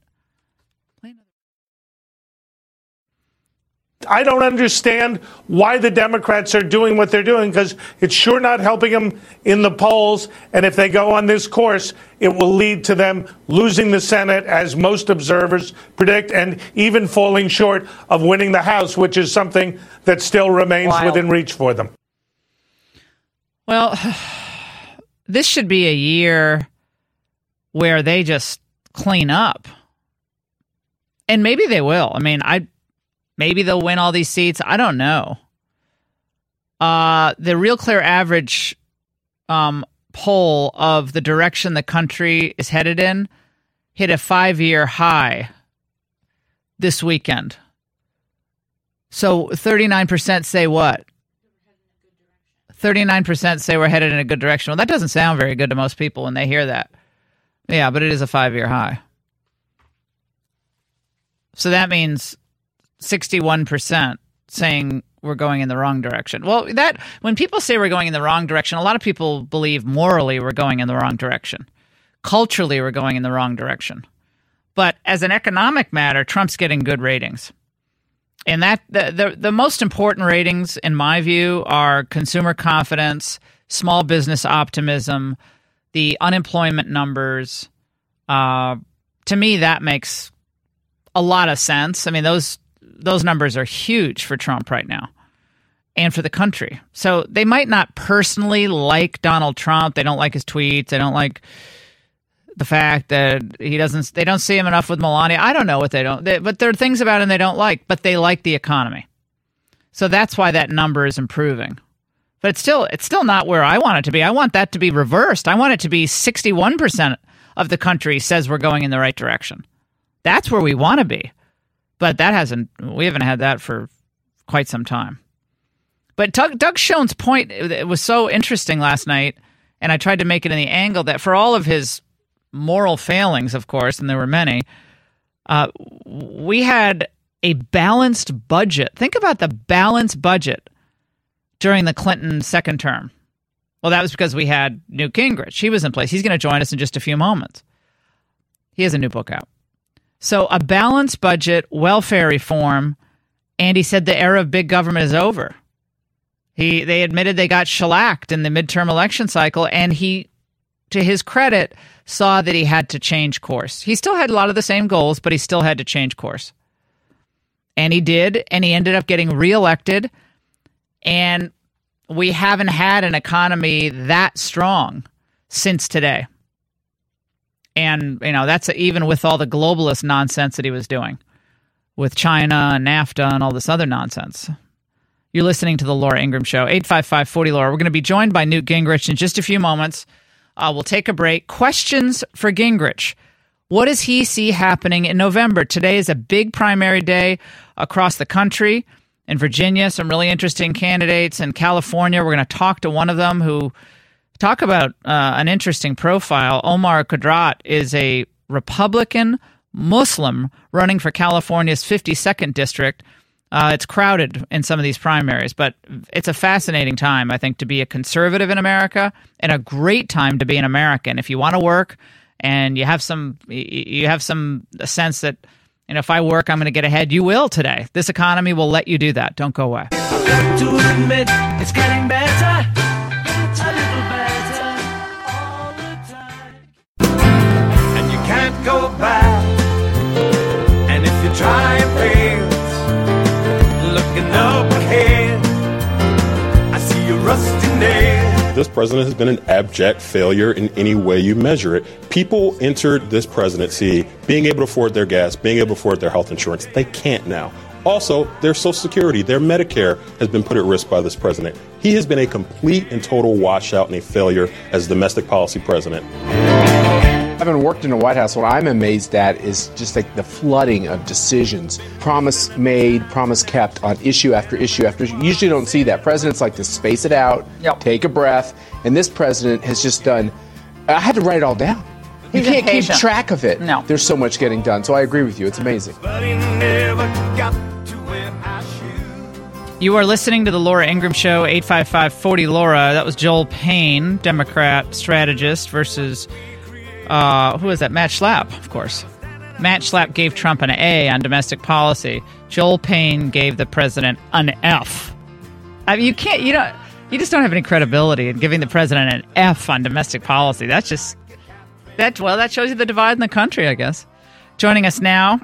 I don't understand why the Democrats are doing what they're doing, because it's sure not helping them in the polls. And if they go on this course, it will lead to them losing the Senate, as most observers predict, and even falling short of winning the House, which is something that still remains within reach for them. Well, this should be a year where they just clean up. And maybe they will. I mean, maybe they'll win all these seats. I don't know. The Real Clear Average poll of the direction the country is headed in hit a 5-year high this weekend. So 39% say what? 39% say we're headed in a good direction. Well, that doesn't sound very good to most people when they hear that. Yeah, but it is a 5-year high. So that means 61% saying we're going in the wrong direction. Well, that when people say we're going in the wrong direction, a lot of people believe morally we're going in the wrong direction. Culturally, we're going in the wrong direction. But as an economic matter, Trump's getting good ratings. And that the most important ratings, in my view, are consumer confidence, small business optimism, the unemployment numbers. To me, that makes a lot of sense. I mean, those numbers are huge for Trump right now and for the country. So they might not personally like Donald Trump. They don't like his tweets. They don't like the fact that they don't see him enough with Melania. I don't know what but there are things about him they don't like, but they like the economy. So that's why that number is improving. But it's still not where I want it to be. I want that to be reversed. I want it to be 61% of the country says we're going in the right direction. That's where we want to be. But we haven't had that for quite some time. But Doug Schoen's point, it was so interesting last night, and I tried to make it in the angle that for all of his moral failings, of course, and there were many, we had a balanced budget. Think about the balanced budget during the Clinton second term. Well, that was because we had Newt Gingrich. He was in place. He's going to join us in just a few moments. He has a new book out. So a balanced budget, welfare reform, and he said the era of big government is over. They admitted they got shellacked in the midterm election cycle, and he, to his credit, saw that he had to change course. He still had a lot of the same goals, but he still had to change course. And he did, and he ended up getting reelected, and we haven't had an economy that strong since today. And, that's even with all the globalist nonsense that he was doing with China and NAFTA and all this other nonsense. You're listening to The Laura Ingraham Show, 855-40-LAURA. We're going to be joined by Newt Gingrich in just a few moments. We'll take a break. Questions for Gingrich. What does he see happening in November? Today is a big primary day across the country. In Virginia, some really interesting candidates. In California, we're going to talk to one of them who talk about an interesting profile. Omar Qudrat is a Republican Muslim running for California's 52nd district. It's crowded in some of these primaries, but it's a fascinating time, I think, to be a conservative in America, and a great time to be an American. If you want to work and you have some sense that, if I work, I'm going to get ahead, you will today. This economy will let you do that. Don't go away. Got to admit, it's getting better, a little better all the time. And you can't go back, and if you try and fail, looking up ahead, I see you rusting nails. This president has been an abject failure in any way you measure it. People entered this presidency being able to afford their gas, being able to afford their health insurance. They can't now. Also, their Social Security, their Medicare has been put at risk by this president. He has been a complete and total washout and a failure as domestic policy president. Having worked in the White House, what I'm amazed at is just like the flooding of decisions. Promise made, promise kept on issue after issue after issue. You usually don't see that. Presidents like to space it out, take a breath, and this president has just done, I had to write it all down. You can't keep track of it. No. There's so much getting done. So I agree with you. It's amazing. You are listening to The Laura Ingraham Show, 855-40-LAURA. That was Joel Payne, Democrat strategist, versus... who is that? Matt Schlapp, of course. Matt Schlapp gave Trump an A on domestic policy. Joel Payne gave the president an F. I mean, you just don't have any credibility in giving the president an F on domestic policy. That shows you the divide in the country, I guess. Joining us now,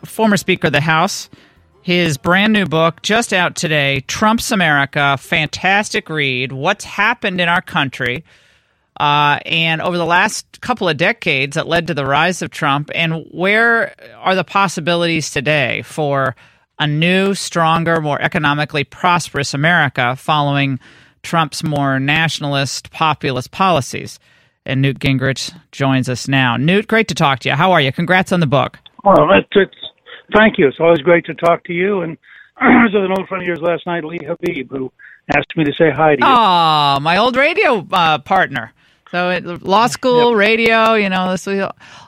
former Speaker of the House. His brand new book, just out today, Trump's America, fantastic read. What's happened in our country? And over the last couple of decades that led to the rise of Trump, and where are the possibilities today for a new, stronger, more economically prosperous America following Trump's more nationalist, populist policies? And Newt Gingrich joins us now. Newt, great to talk to you. How are you? Congrats on the book. Well, thank you. It's always great to talk to you. And I was with an old friend of yours last night, Lee Habib, who asked me to say hi to you. Oh, my old radio partner. So law school, radio,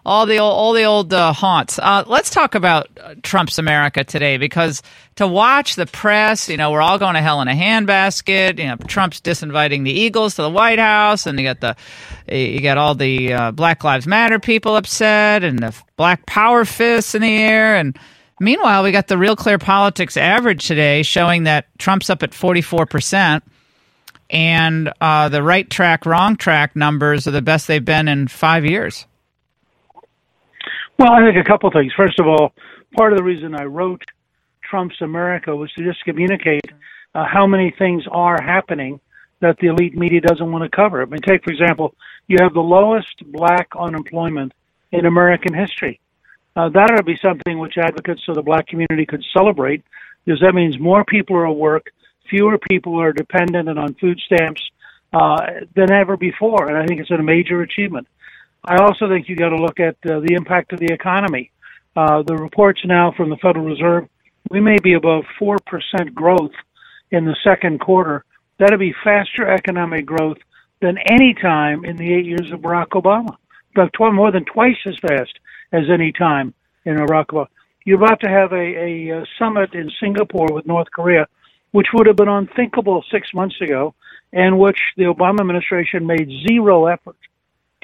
all the old haunts. Let's talk about Trump's America today, because to watch the press, we're all going to hell in a handbasket. Trump's disinviting the Eagles to the White House, and you got all the Black Lives Matter people upset, and the Black Power fists in the air. And meanwhile, we got the Real Clear Politics average today showing that Trump's up at 44%. And the right track, wrong track numbers are the best they've been in 5 years. Well, I think a couple things. First of all, part of the reason I wrote Trump's America was to just communicate how many things are happening that the elite media doesn't want to cover. I mean, take, for example, you have the lowest black unemployment in American history. That ought to be something which advocates of the black community could celebrate, because that means more people are at work, fewer people are dependent and on food stamps than ever before, and I think it's a major achievement. I also think you got to look at the impact of the economy. The reports now from the Federal Reserve, we may be above 4% growth in the second quarter. That'll be faster economic growth than any time in the 8 years of Barack Obama. About more than twice as fast as any time in Barack Obama. You're about to have a summit in Singapore with North Korea, which would have been unthinkable 6 months ago. and which the Obama administration made zero effort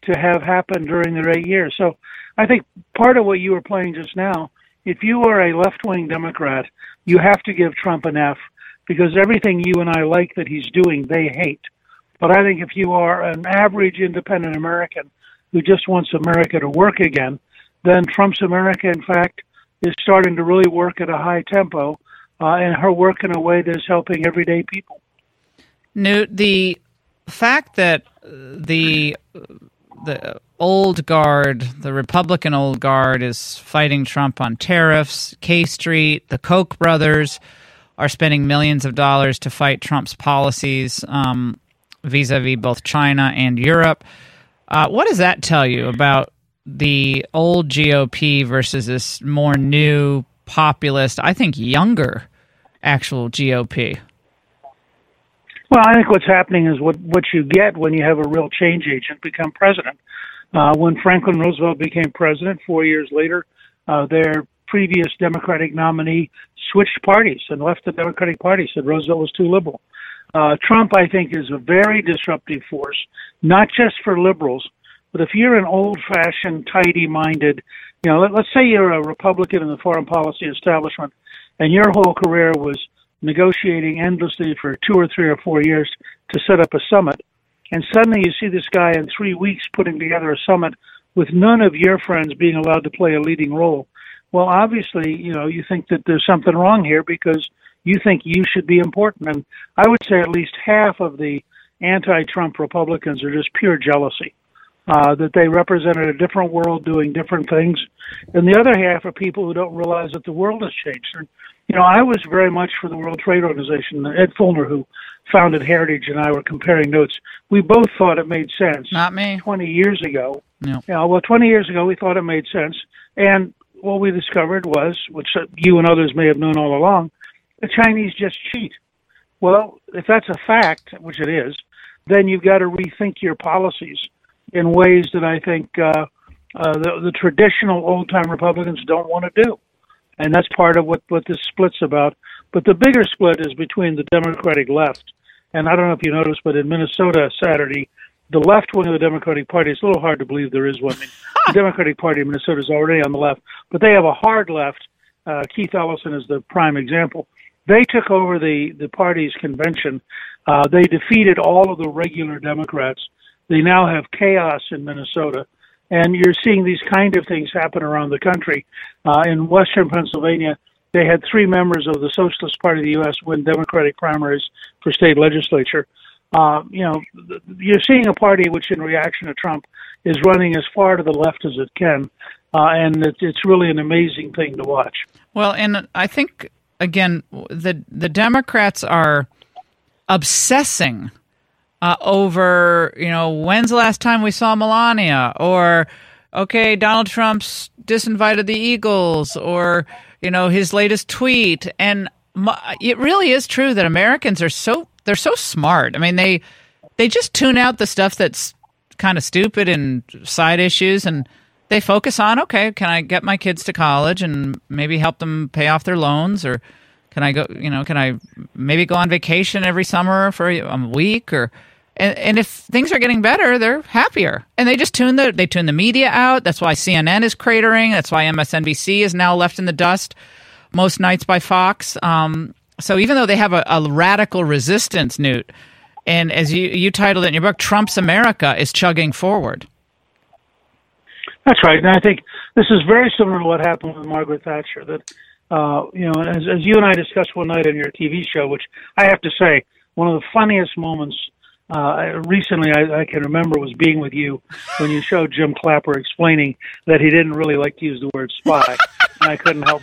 to have happen during their 8 years. So I think part of what you were playing just now, if you are a left-wing Democrat, you have to give Trump an F, because everything you and I like that he's doing, they hate. But I think if you are an average independent American who just wants America to work again, then Trump's America, in fact, is starting to really work at a high tempo, and her work in a way that is helping everyday people. Newt, the fact that the old guard, the Republican old guard, is fighting Trump on tariffs, K Street, the Koch brothers are spending millions of dollars to fight Trump's policies vis-a-vis both China and Europe. What does that tell you about the old GOP versus this more new, populist, I think younger, actual GOP? Well, I think what's happening is what you get when you have a real change agent become president. When Franklin Roosevelt became president 4 years later, their previous Democratic nominee switched parties and left the Democratic Party, said Roosevelt was too liberal. Trump, I think, is a very disruptive force, not just for liberals, but if you're an old-fashioned, tidy-minded, let's say you're a Republican in the foreign policy establishment, and your whole career was negotiating endlessly for 2 or 3 or 4 years to set up a summit, and suddenly you see this guy in 3 weeks putting together a summit with none of your friends being allowed to play a leading role. Well, obviously, you think that there's something wrong here because you think you should be important. And I would say at least half of the anti-Trump Republicans are just pure jealousy, that they represented a different world doing different things. And the other half are people who don't realize that the world has changed. And, I was very much for the World Trade Organization. Ed Fulner, who founded Heritage, and I were comparing notes. We both thought it made sense. Not me. 20 years ago. No. 20 years ago, we thought it made sense. And what we discovered was, which you and others may have known all along, the Chinese just cheat. Well, if that's a fact, which it is, then you've got to rethink your policies in ways that I think the traditional old-time Republicans don't want to do. And that's part of what this split's about. But the bigger split is between the Democratic left. And I don't know if you noticed, but in Minnesota Saturday, the left wing of the Democratic Party, it's a little hard to believe there is one. I mean, the Democratic Party in Minnesota is already on the left, but they have a hard left. Keith Ellison is the prime example. They took over the party's convention. They defeated all of the regular Democrats. They now have chaos in Minnesota. And you're seeing these kind of things happen around the country. In western Pennsylvania, they had 3 members of the Socialist Party of the U.S. win Democratic primaries for state legislature. You're seeing a party which, in reaction to Trump, is running as far to the left as it can. And it's really an amazing thing to watch. Well, and I think, again, the Democrats are obsessing over, when's the last time we saw Melania? Or, okay, Donald Trump's disinvited the Eagles, or, his latest tweet. And it really is true that Americans are they're so smart. I mean, they just tune out the stuff that's kind of stupid and side issues, and they focus on, okay, can I get my kids to college and maybe help them pay off their loans, or can I go, can I maybe go on vacation every summer for a week, or and if things are getting better, they're happier, and they just tune the media out. That's why CNN is cratering. That's why MSNBC is now left in the dust most nights by Fox. So even though they have a radical resistance, Newt, and as you titled it in your book, Trump's America is chugging forward. That's right, and I think this is very similar to what happened with Margaret Thatcher. That as you and I discussed one night on your TV show, which I have to say, one of the funniest moments recently I can remember was being with you when you showed Jim Clapper explaining that he didn't really like to use the word spy, and I couldn't help.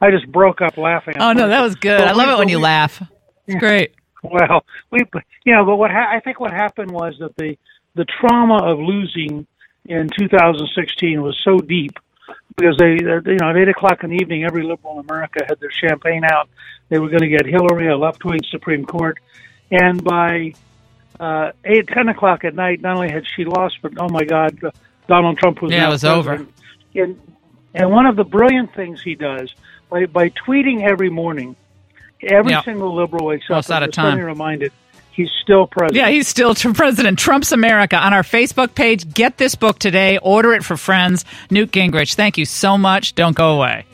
I just broke up laughing. Oh no, that was good. I love it when you laugh. It's great. Well, but I think what happened was that the trauma of losing in 2016 was so deep, because they at 8:00 in the evening, every liberal in America had their champagne out. They were going to get Hillary a left-wing Supreme Court, and by 10 o'clock at night, not only had she lost, but oh my God, Donald Trump was it was over. And one of the brilliant things he does by tweeting every morning, every single liberal wakes up and is suddenly reminded he's still president. Yeah, he's still President. Trump's America. On our Facebook page, get this book today. Order it for friends. Newt Gingrich, thank you so much. Don't go away.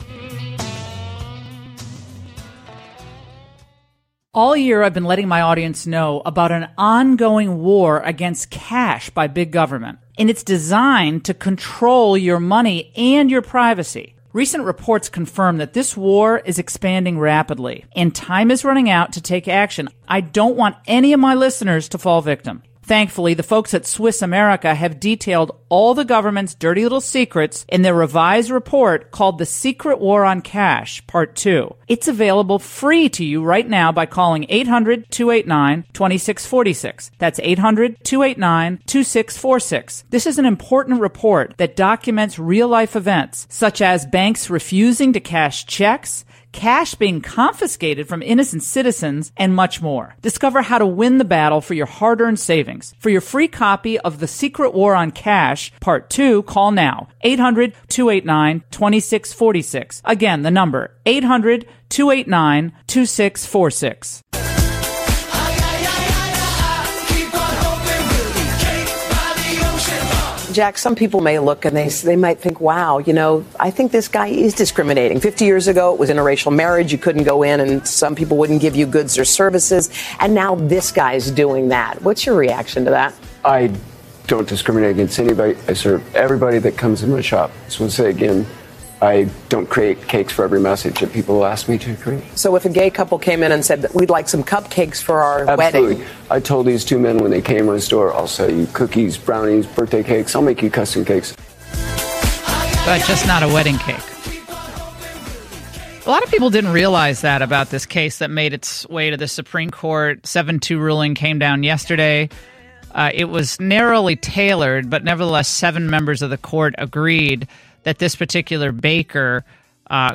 All year, I've been letting my audience know about an ongoing war against cash by big government, and it's designed to control your money and your privacy. Recent reports confirm that this war is expanding rapidly, and time is running out to take action. I don't want any of my listeners to fall victim. Thankfully, the folks at Swiss America have detailed all the government's dirty little secrets in their revised report called The Secret War on Cash, Part 2. It's available free to you right now by calling 800-289-2646. That's 800-289-2646. This is an important report that documents real-life events, such as banks refusing to cash checks, cash being confiscated from innocent citizens, and much more. Discover how to win the battle for your hard-earned savings. For your free copy of The Secret War on Cash, Part 2, call now. 800-289-2646. Again, the number, 800-289-2646. Jack, some people may look and they might think, wow, I think this guy is discriminating. 50 years ago, it was interracial marriage. You couldn't go in and some people wouldn't give you goods or services. And now this guy's doing that. What's your reaction to that? I don't discriminate against anybody. I serve everybody that comes in my shop. So I'll say again, I don't create cakes for every message that people ask me to create. So if a gay couple came in and said, we'd like some cupcakes for our Absolutely. wedding. I told these two men when they came to the store, I'll sell you cookies, brownies, birthday cakes. I'll make you custom cakes. But just not a wedding cake. A lot of people didn't realize that about this case that made its way to the Supreme Court. 7-2 ruling came down yesterday. It was narrowly tailored, but nevertheless, 7 members of the court agreed that this particular baker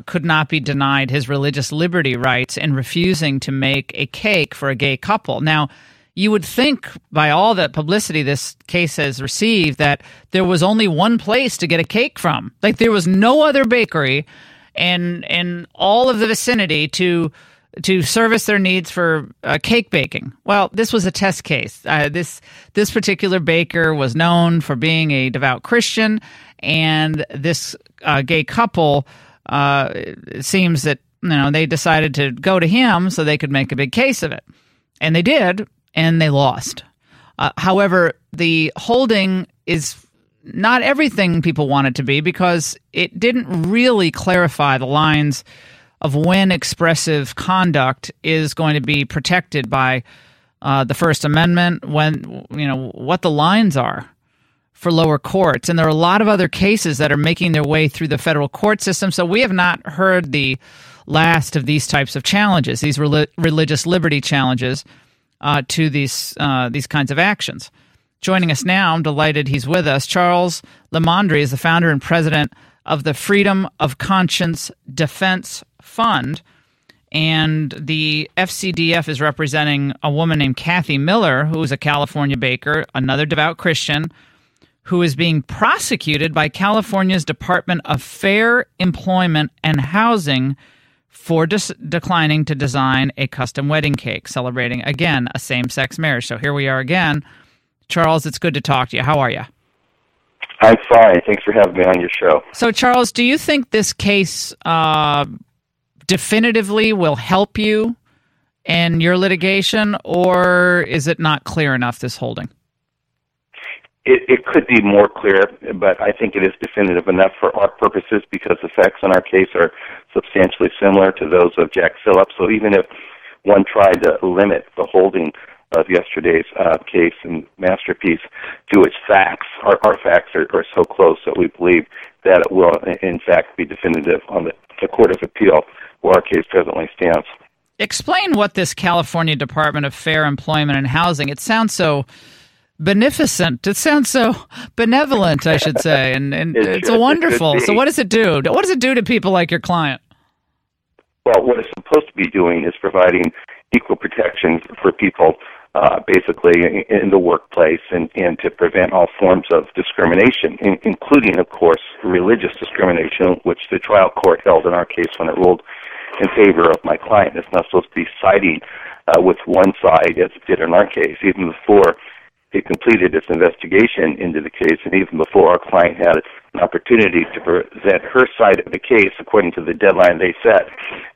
could not be denied his religious liberty rights in refusing to make a cake for a gay couple. Now, you would think by all the publicity this case has received that there was only one place to get a cake from. Like there was no other bakery in all of the vicinity to service their needs for cake baking. Well, this was a test case. This particular baker was known for being a devout Christian, and this gay couple, it seems that they decided to go to him so they could make a big case of it. And they did, and they lost. However, the holding is not everything people want it to be because it didn't really clarify the lines of when expressive conduct is going to be protected by the First Amendment, when what the lines are for lower courts. And there are a lot of other cases that are making their way through the federal court system. So we have not heard the last of these types of challenges, these religious liberty challenges to these kinds of actions. Joining us now, I'm delighted he's with us. Charles Lemondre is the founder and president of the Freedom of Conscience Defense Fund. And the FCDF is representing a woman named Kathy Miller, who is a California baker, another devout Christian, who is being prosecuted by California's Department of Fair Employment and Housing for declining to design a custom wedding cake celebrating, again, a same-sex marriage. So here we are again. Charles, it's good to talk to you. How are you? I'm fine. Thanks for having me on your show. So, Charles, do you think this case definitively will help you in your litigation, or is it not clear enough, this holding? It could be more clear, but I think it is definitive enough for our purposes because the facts in our case are substantially similar to those of Jack Phillips. So even if one tried to limit the holding of yesterday's case and masterpiece to its facts, our facts are so close that we believe that it will, in fact, be definitive on the Court of Appeal where our case presently stands. Explain what this California Department of Fair Employment and Housing, it sounds so beneficent. It sounds so benevolent, I should say, and it's wonderful. So what does it do? What does it do to people like your client? Well, what it's supposed to be doing is providing equal protection for people basically in the workplace and to prevent all forms of discrimination, including, of course, religious discrimination, which the trial court held in our case when it ruled in favor of my client. It's not supposed to be siding with one side as it did in our case, even before it completed its investigation into the case, and even before our client had an opportunity to present her side of the case according to the deadline they set.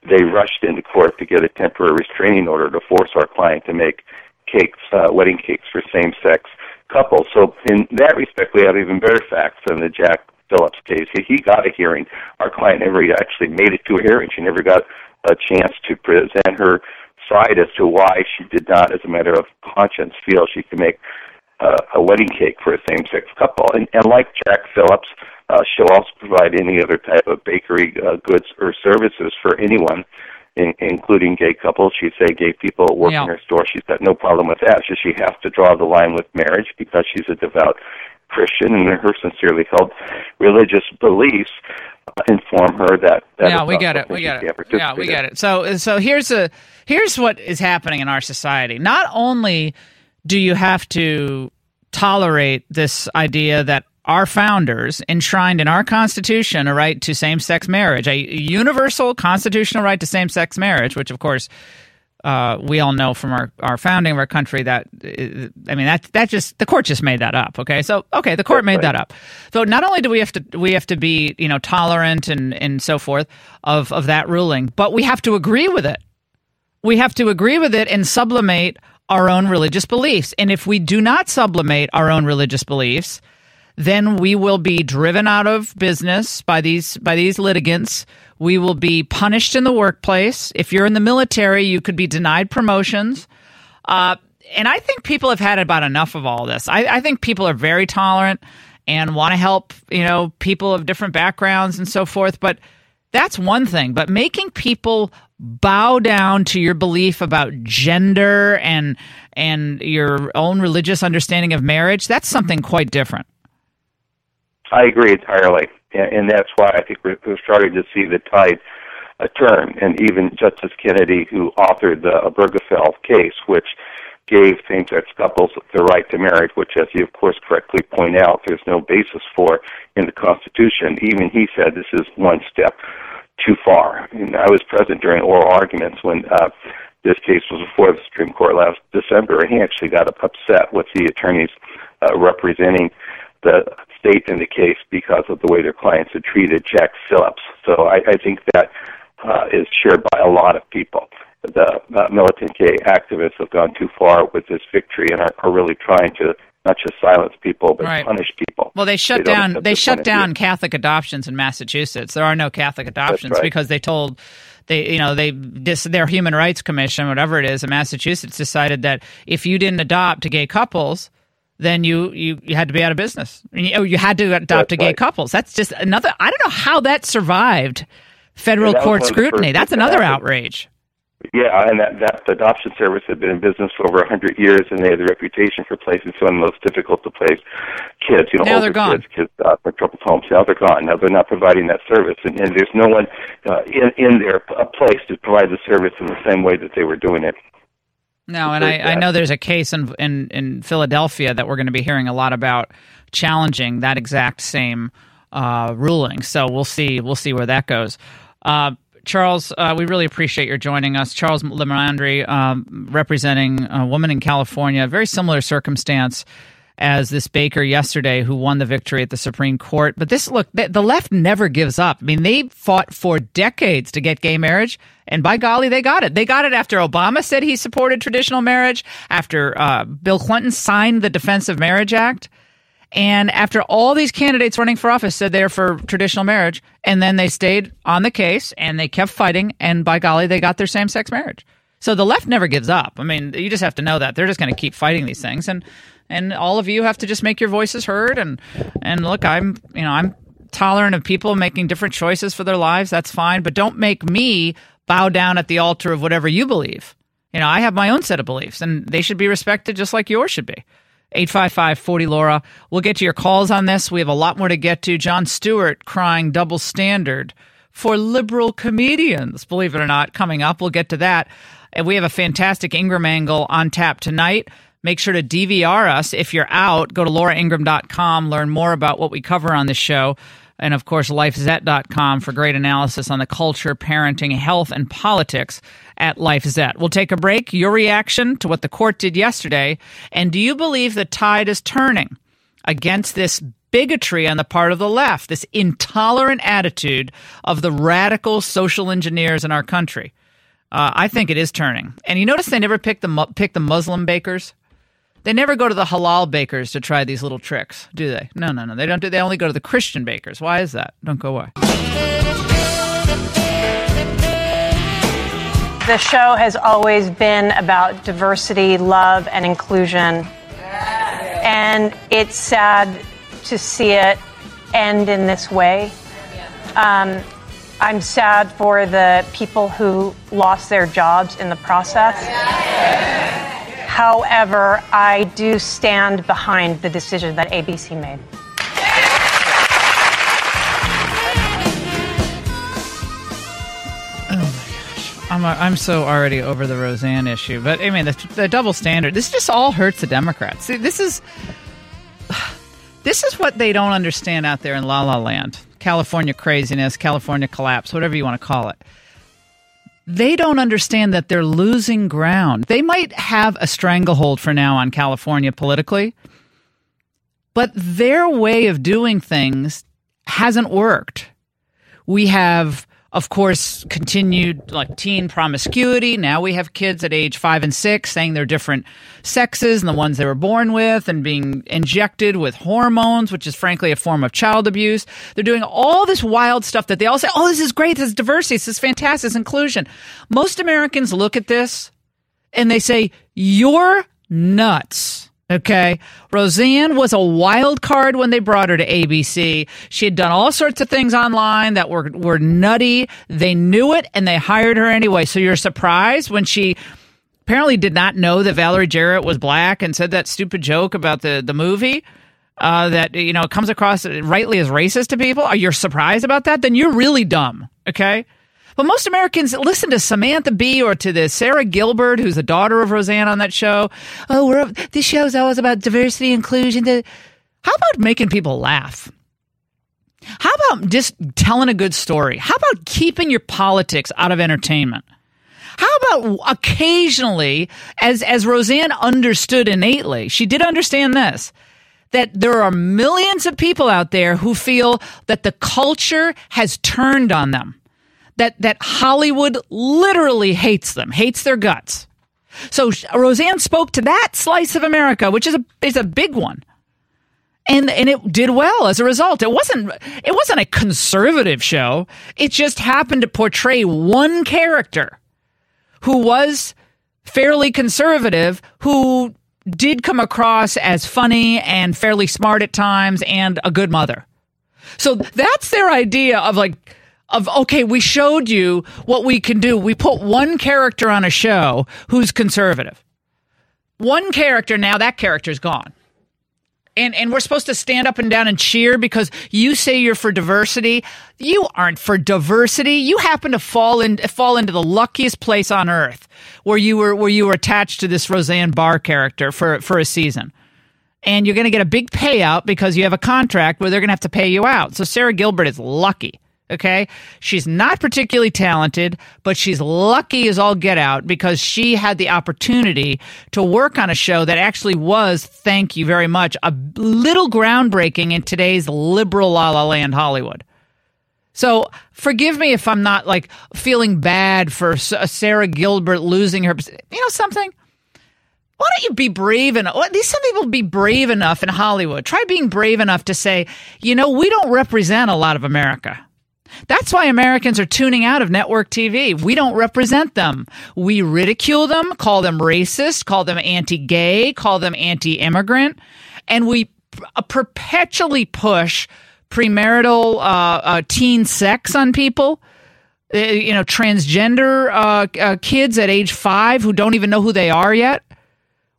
They rushed into court to get a temporary restraining order to force our client to make cakes, wedding cakes for same-sex couples. So in that respect, we have even better facts than the Jack Phillips case. He got a hearing. Our client never actually made it to a hearing. She never got a chance to present her side as to why she did not, as a matter of conscience, feel she could make a wedding cake for a same-sex couple. And like Jack Phillips, she'll also provide any other type of bakery goods or services for anyone, including gay couples. She'd say gay people work in her store. She's got no problem with that. So she has to draw the line with marriage because she's a devout Christian, and her sincerely held religious beliefs inform her that we get it. Yeah, we get it. So here's what is happening in our society. Not only do you have to tolerate this idea that our founders enshrined in our Constitution a right to same-sex marriage, a universal constitutional right to same-sex marriage, which, of course, we all know from our founding of our country that, that just, the court just made that up. Okay. So, the court made that up. So not only do we have to be, tolerant and so forth of that ruling, but we have to agree with it. We have to agree with it and sublimate our own religious beliefs. And if we do not sublimate our own religious beliefs, then we will be driven out of business by these litigants. We will be punished in the workplace. If you're in the military, you could be denied promotions. And I think people have had about enough of all this. I think people are very tolerant and want to help, people of different backgrounds and so forth. But that's one thing. But making people bow down to your belief about gender and your own religious understanding of marriage, that's something quite different. I agree entirely. And that's why I think we're starting to see the tide turn. And even Justice Kennedy, who authored the Obergefell case, which gave same-sex couples the right to marriage, which, as you, of course, correctly point out, there's no basis for in the Constitution. Even he said this is one step too far. And I was present during oral arguments when this case was before the Supreme Court last December, and he actually got upset with the attorneys representing the state in the case because of the way their clients had treated Jack Phillips. So I think that is shared by a lot of people. The militant gay activists have gone too far with this victory and are really trying to not just silence people, but punish people. Well, they shut down Catholic adoptions in Massachusetts. There are no Catholic adoptions because they told their Human Rights Commission, whatever it is, in Massachusetts decided that if you didn't adopt to gay couples, then you had to be out of business. You had to adopt to gay couples. That's just another. I don't know how that survived federal court scrutiny. That's another outrage. Yeah, and that adoption service had been in business for over 100 years, and they had the reputation for placing some of the most difficult to place kids. Now they're gone. Kids from troubled homes. Now they're gone. Now they're not providing that service, and there's no one in their place to provide the service in the same way that they were doing it. No, and I know there's a case in Philadelphia that we're going to be hearing a lot about challenging that exact same ruling. So we'll see where that goes. Charles, we really appreciate your joining us. Charles Lemandry, representing a woman in California, very similar circumstance as this baker yesterday who won the victory at the Supreme Court. But the left never gives up. I mean, they fought for decades to get gay marriage, and by golly, they got it. They got it after Obama said he supported traditional marriage, after Bill Clinton signed the Defense of Marriage Act, and after all these candidates running for office said they're for traditional marriage, and then they stayed on the case, and they kept fighting, and by golly, they got their same-sex marriage. So the left never gives up. I mean, you just have to know that. They're just going to keep fighting these things, and all of you have to just make your voices heard. And look, I'm tolerant of people making different choices for their lives. That's fine, but don't make me bow down at the altar of whatever you believe. I have my own set of beliefs, and they should be respected just like yours should be. 855-40-LAURA. We'll get to your calls on this. We have a lot more to get to. Jon Stewart crying double standard for liberal comedians, believe it or not, coming up. We'll get to that. And we have a fantastic Ingraham angle on tap tonight. Make sure to DVR us if you're out. Go to lauraingraham.com. Learn more about what we cover on this show. And, of course, LifeZet.com for great analysis on the culture, parenting, health, and politics at LifeZet. We'll take a break. Your reaction to what the court did yesterday. And do you believe the tide is turning against this bigotry on the part of the left, this intolerant attitude of the radical social engineers in our country? I think it is turning. And you notice they never pick the Muslim bakers? They never go to the halal bakers to try these little tricks, do they? No. They don't. They only go to the Christian bakers. Why is that? Don't go away. The show has always been about diversity, love, and inclusion. And it's sad to see it end in this way. I'm sad for the people who lost their jobs in the process. However, I do stand behind the decision that ABC made. Oh my gosh. I'm so already over the Roseanne issue. But I mean, the double standard, this just all hurts the Democrats. See, this is what they don't understand out there in La La Land. California craziness, California collapse, whatever you want to call it. They don't understand that they're losing ground. They might have a stranglehold for now on California politically, but their way of doing things hasn't worked. We have, of course, continued like teen promiscuity. Now we have kids at age 5 and 6 saying they're different sexes than the ones they were born with and being injected with hormones, which is frankly a form of child abuse. They're doing all this wild stuff that they all say, oh, this is great, this is diversity, this is fantastic, this is inclusion. Most Americans look at this and they say, you're nuts. Okay. Roseanne was a wild card when they brought her to ABC. She had done all sorts of things online that were nutty. They knew it and they hired her anyway. So you're surprised when she apparently did not know that Valerie Jarrett was black and said that stupid joke about the movie that, you know, comes across rightly as racist to people. Are you surprised about that? Then you're really dumb. Okay. But most Americans listen to Samantha Bee or to the Sarah Gilbert, who's the daughter of Roseanne on that show. Oh, this show's always about diversity, inclusion. How about making people laugh? How about just telling a good story? How about keeping your politics out of entertainment? How about occasionally, as Roseanne understood innately, she did understand this, that there are millions of people out there who feel that the culture has turned on them. That Hollywood literally hates them, hates their guts. So Roseanne spoke to that slice of America, which is a big one, and it did well as a result. It wasn't a conservative show. It just happened to portray one character who was fairly conservative, who did come across as funny and fairly smart at times, and a good mother. So that's their idea of okay, we showed you what we can do. We put one character on a show who's conservative. One character, now that character's gone. And we're supposed to stand up and down and cheer because you say you're for diversity. You aren't for diversity. You happen to fall into the luckiest place on earth where you were attached to this Roseanne Barr character for a season. And you're going to get a big payout because you have a contract where they're going to have to pay you out. So Sarah Gilbert is lucky. Okay, she's not particularly talented, but she's lucky as all get out because she had the opportunity to work on a show that actually was, thank you very much, a little groundbreaking in today's liberal La La Land Hollywood. So forgive me if I'm not feeling bad for Sarah Gilbert losing her. You know something? Why don't you be brave enough? At least some people be brave enough in Hollywood. Try being brave enough to say, we don't represent a lot of America. That's why Americans are tuning out of network TV. We don't represent them. We ridicule them, call them racist, call them anti-gay, call them anti-immigrant, and we perpetually push premarital teen sex on people. Transgender kids at age 5 who don't even know who they are yet.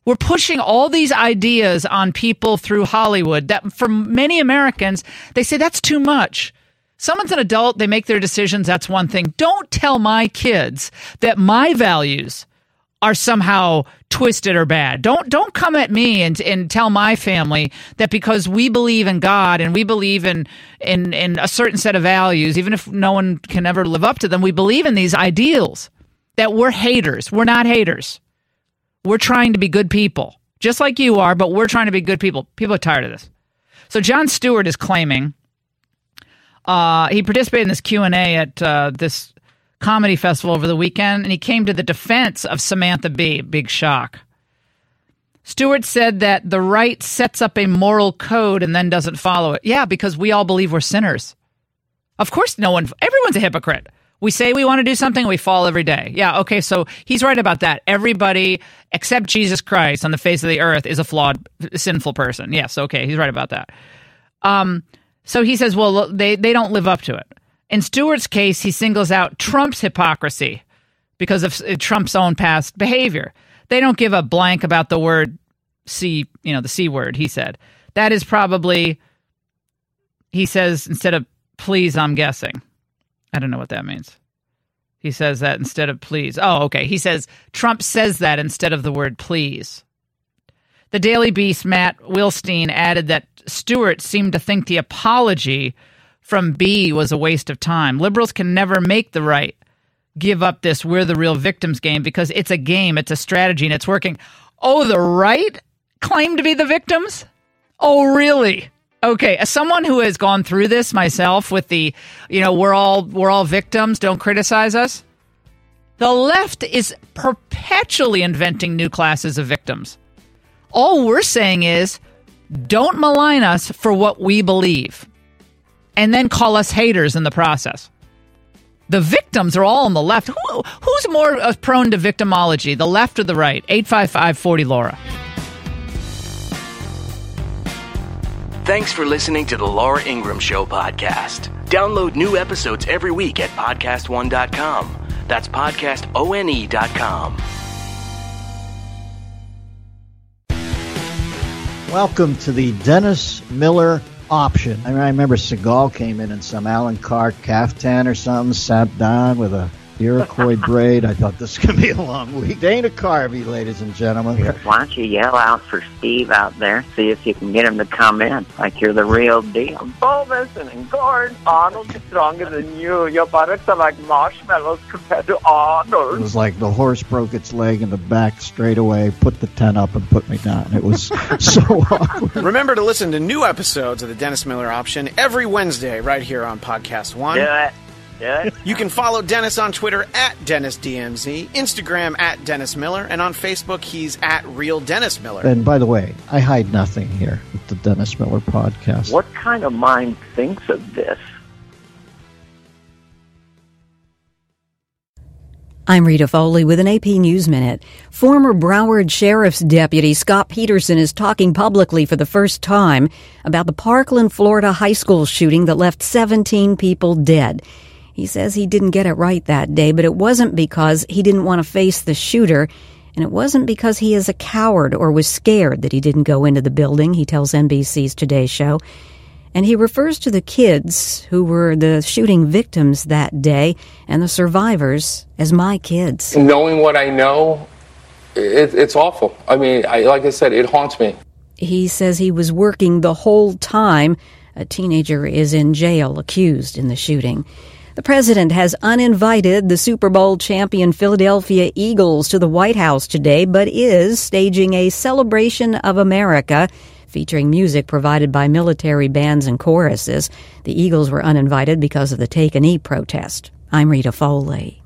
We're pushing all these ideas on people through Hollywood that for many Americans, they say that's too much. Someone's an adult, they make their decisions, that's one thing. Don't tell my kids that my values are somehow twisted or bad. Don't come at me and tell my family that because we believe in God and we believe in a certain set of values, even if no one can ever live up to them, we believe in these ideals, that we're haters. We're not haters. We're trying to be good people, just like you are, but we're trying to be good people. People are tired of this. So Jon Stewart is claiming he participated in this Q&A at this comedy festival over the weekend, and he came to the defense of Samantha Bee. Big shock. Stewart said that the right sets up a moral code and then doesn't follow it. Yeah, because we all believe we're sinners. Of course, everyone's a hypocrite. We say we want to do something, we fall every day. Yeah, okay, so he's right about that. Everybody except Jesus Christ on the face of the earth is a flawed, sinful person. Yes, okay, he's right about that. So he says, well, they don't live up to it. In Stewart's case, he singles out Trump's hypocrisy because of Trump's own past behavior. They don't give a blank about the word the C word, he said. That is probably, he says, instead of please, I'm guessing. I don't know what that means. He says that instead of please. Oh, okay. He says Trump says that instead of the word please. The Daily Beast, Matt Wilstein, added that Stewart seemed to think the apology from B was a waste of time. Liberals can never make the right give up this we're the real victims game because it's a game, it's a strategy, and it's working. Oh, the right claim to be the victims? Oh, really? Okay, as someone who has gone through this myself with the, we're all victims, don't criticize us. The left is perpetually inventing new classes of victims. All we're saying is, don't malign us for what we believe, and then call us haters in the process. The victims are all on the left. Who's more prone to victimology, the left or the right? 855-40-LAURA. Thanks for listening to the Laura Ingraham Show podcast. Download new episodes every week at podcastone.com. That's podcastone.com. Welcome to the Dennis Miller Option. I remember Seagal came in some Alan Carr caftan or something, sat down with a Iroquois braid. I thought this could be a long week. Dana Carvey, ladies and gentlemen. Why don't you yell out for Steve out there? See if you can get him to come in like you're the real deal. Bulbous and engorged. Arnold's stronger than you. Your buttocks are like marshmallows compared to Arnold. It was like the horse broke its leg in the back straight away, put the tent up and put me down. It was so awkward. Remember to listen to new episodes of the Dennis Miller Option every Wednesday right here on Podcast One. Do it. Yeah. You can follow Dennis on Twitter at DennisDMZ, Instagram at Dennis Miller, and on Facebook he's at Real Dennis Miller. And by the way, I hide nothing here with the Dennis Miller podcast. What kind of mind thinks of this? I'm Rita Foley with an AP News Minute. Former Broward Sheriff's Deputy Scott Peterson is talking publicly for the first time about the Parkland, Florida high school shooting that left 17 people dead. He says he didn't get it right that day, but it wasn't because he didn't want to face the shooter, and it wasn't because he is a coward or was scared that he didn't go into the building, he tells NBC's Today Show. And he refers to the kids who were the shooting victims that day and the survivors as my kids. Knowing what I know, it's awful. I mean, like I said, it haunts me. He says he was working the whole time. A teenager is in jail accused in the shooting. The president has uninvited the Super Bowl champion Philadelphia Eagles to the White House today, but is staging a celebration of America featuring music provided by military bands and choruses. The Eagles were uninvited because of the Take a Knee protest. I'm Rita Foley.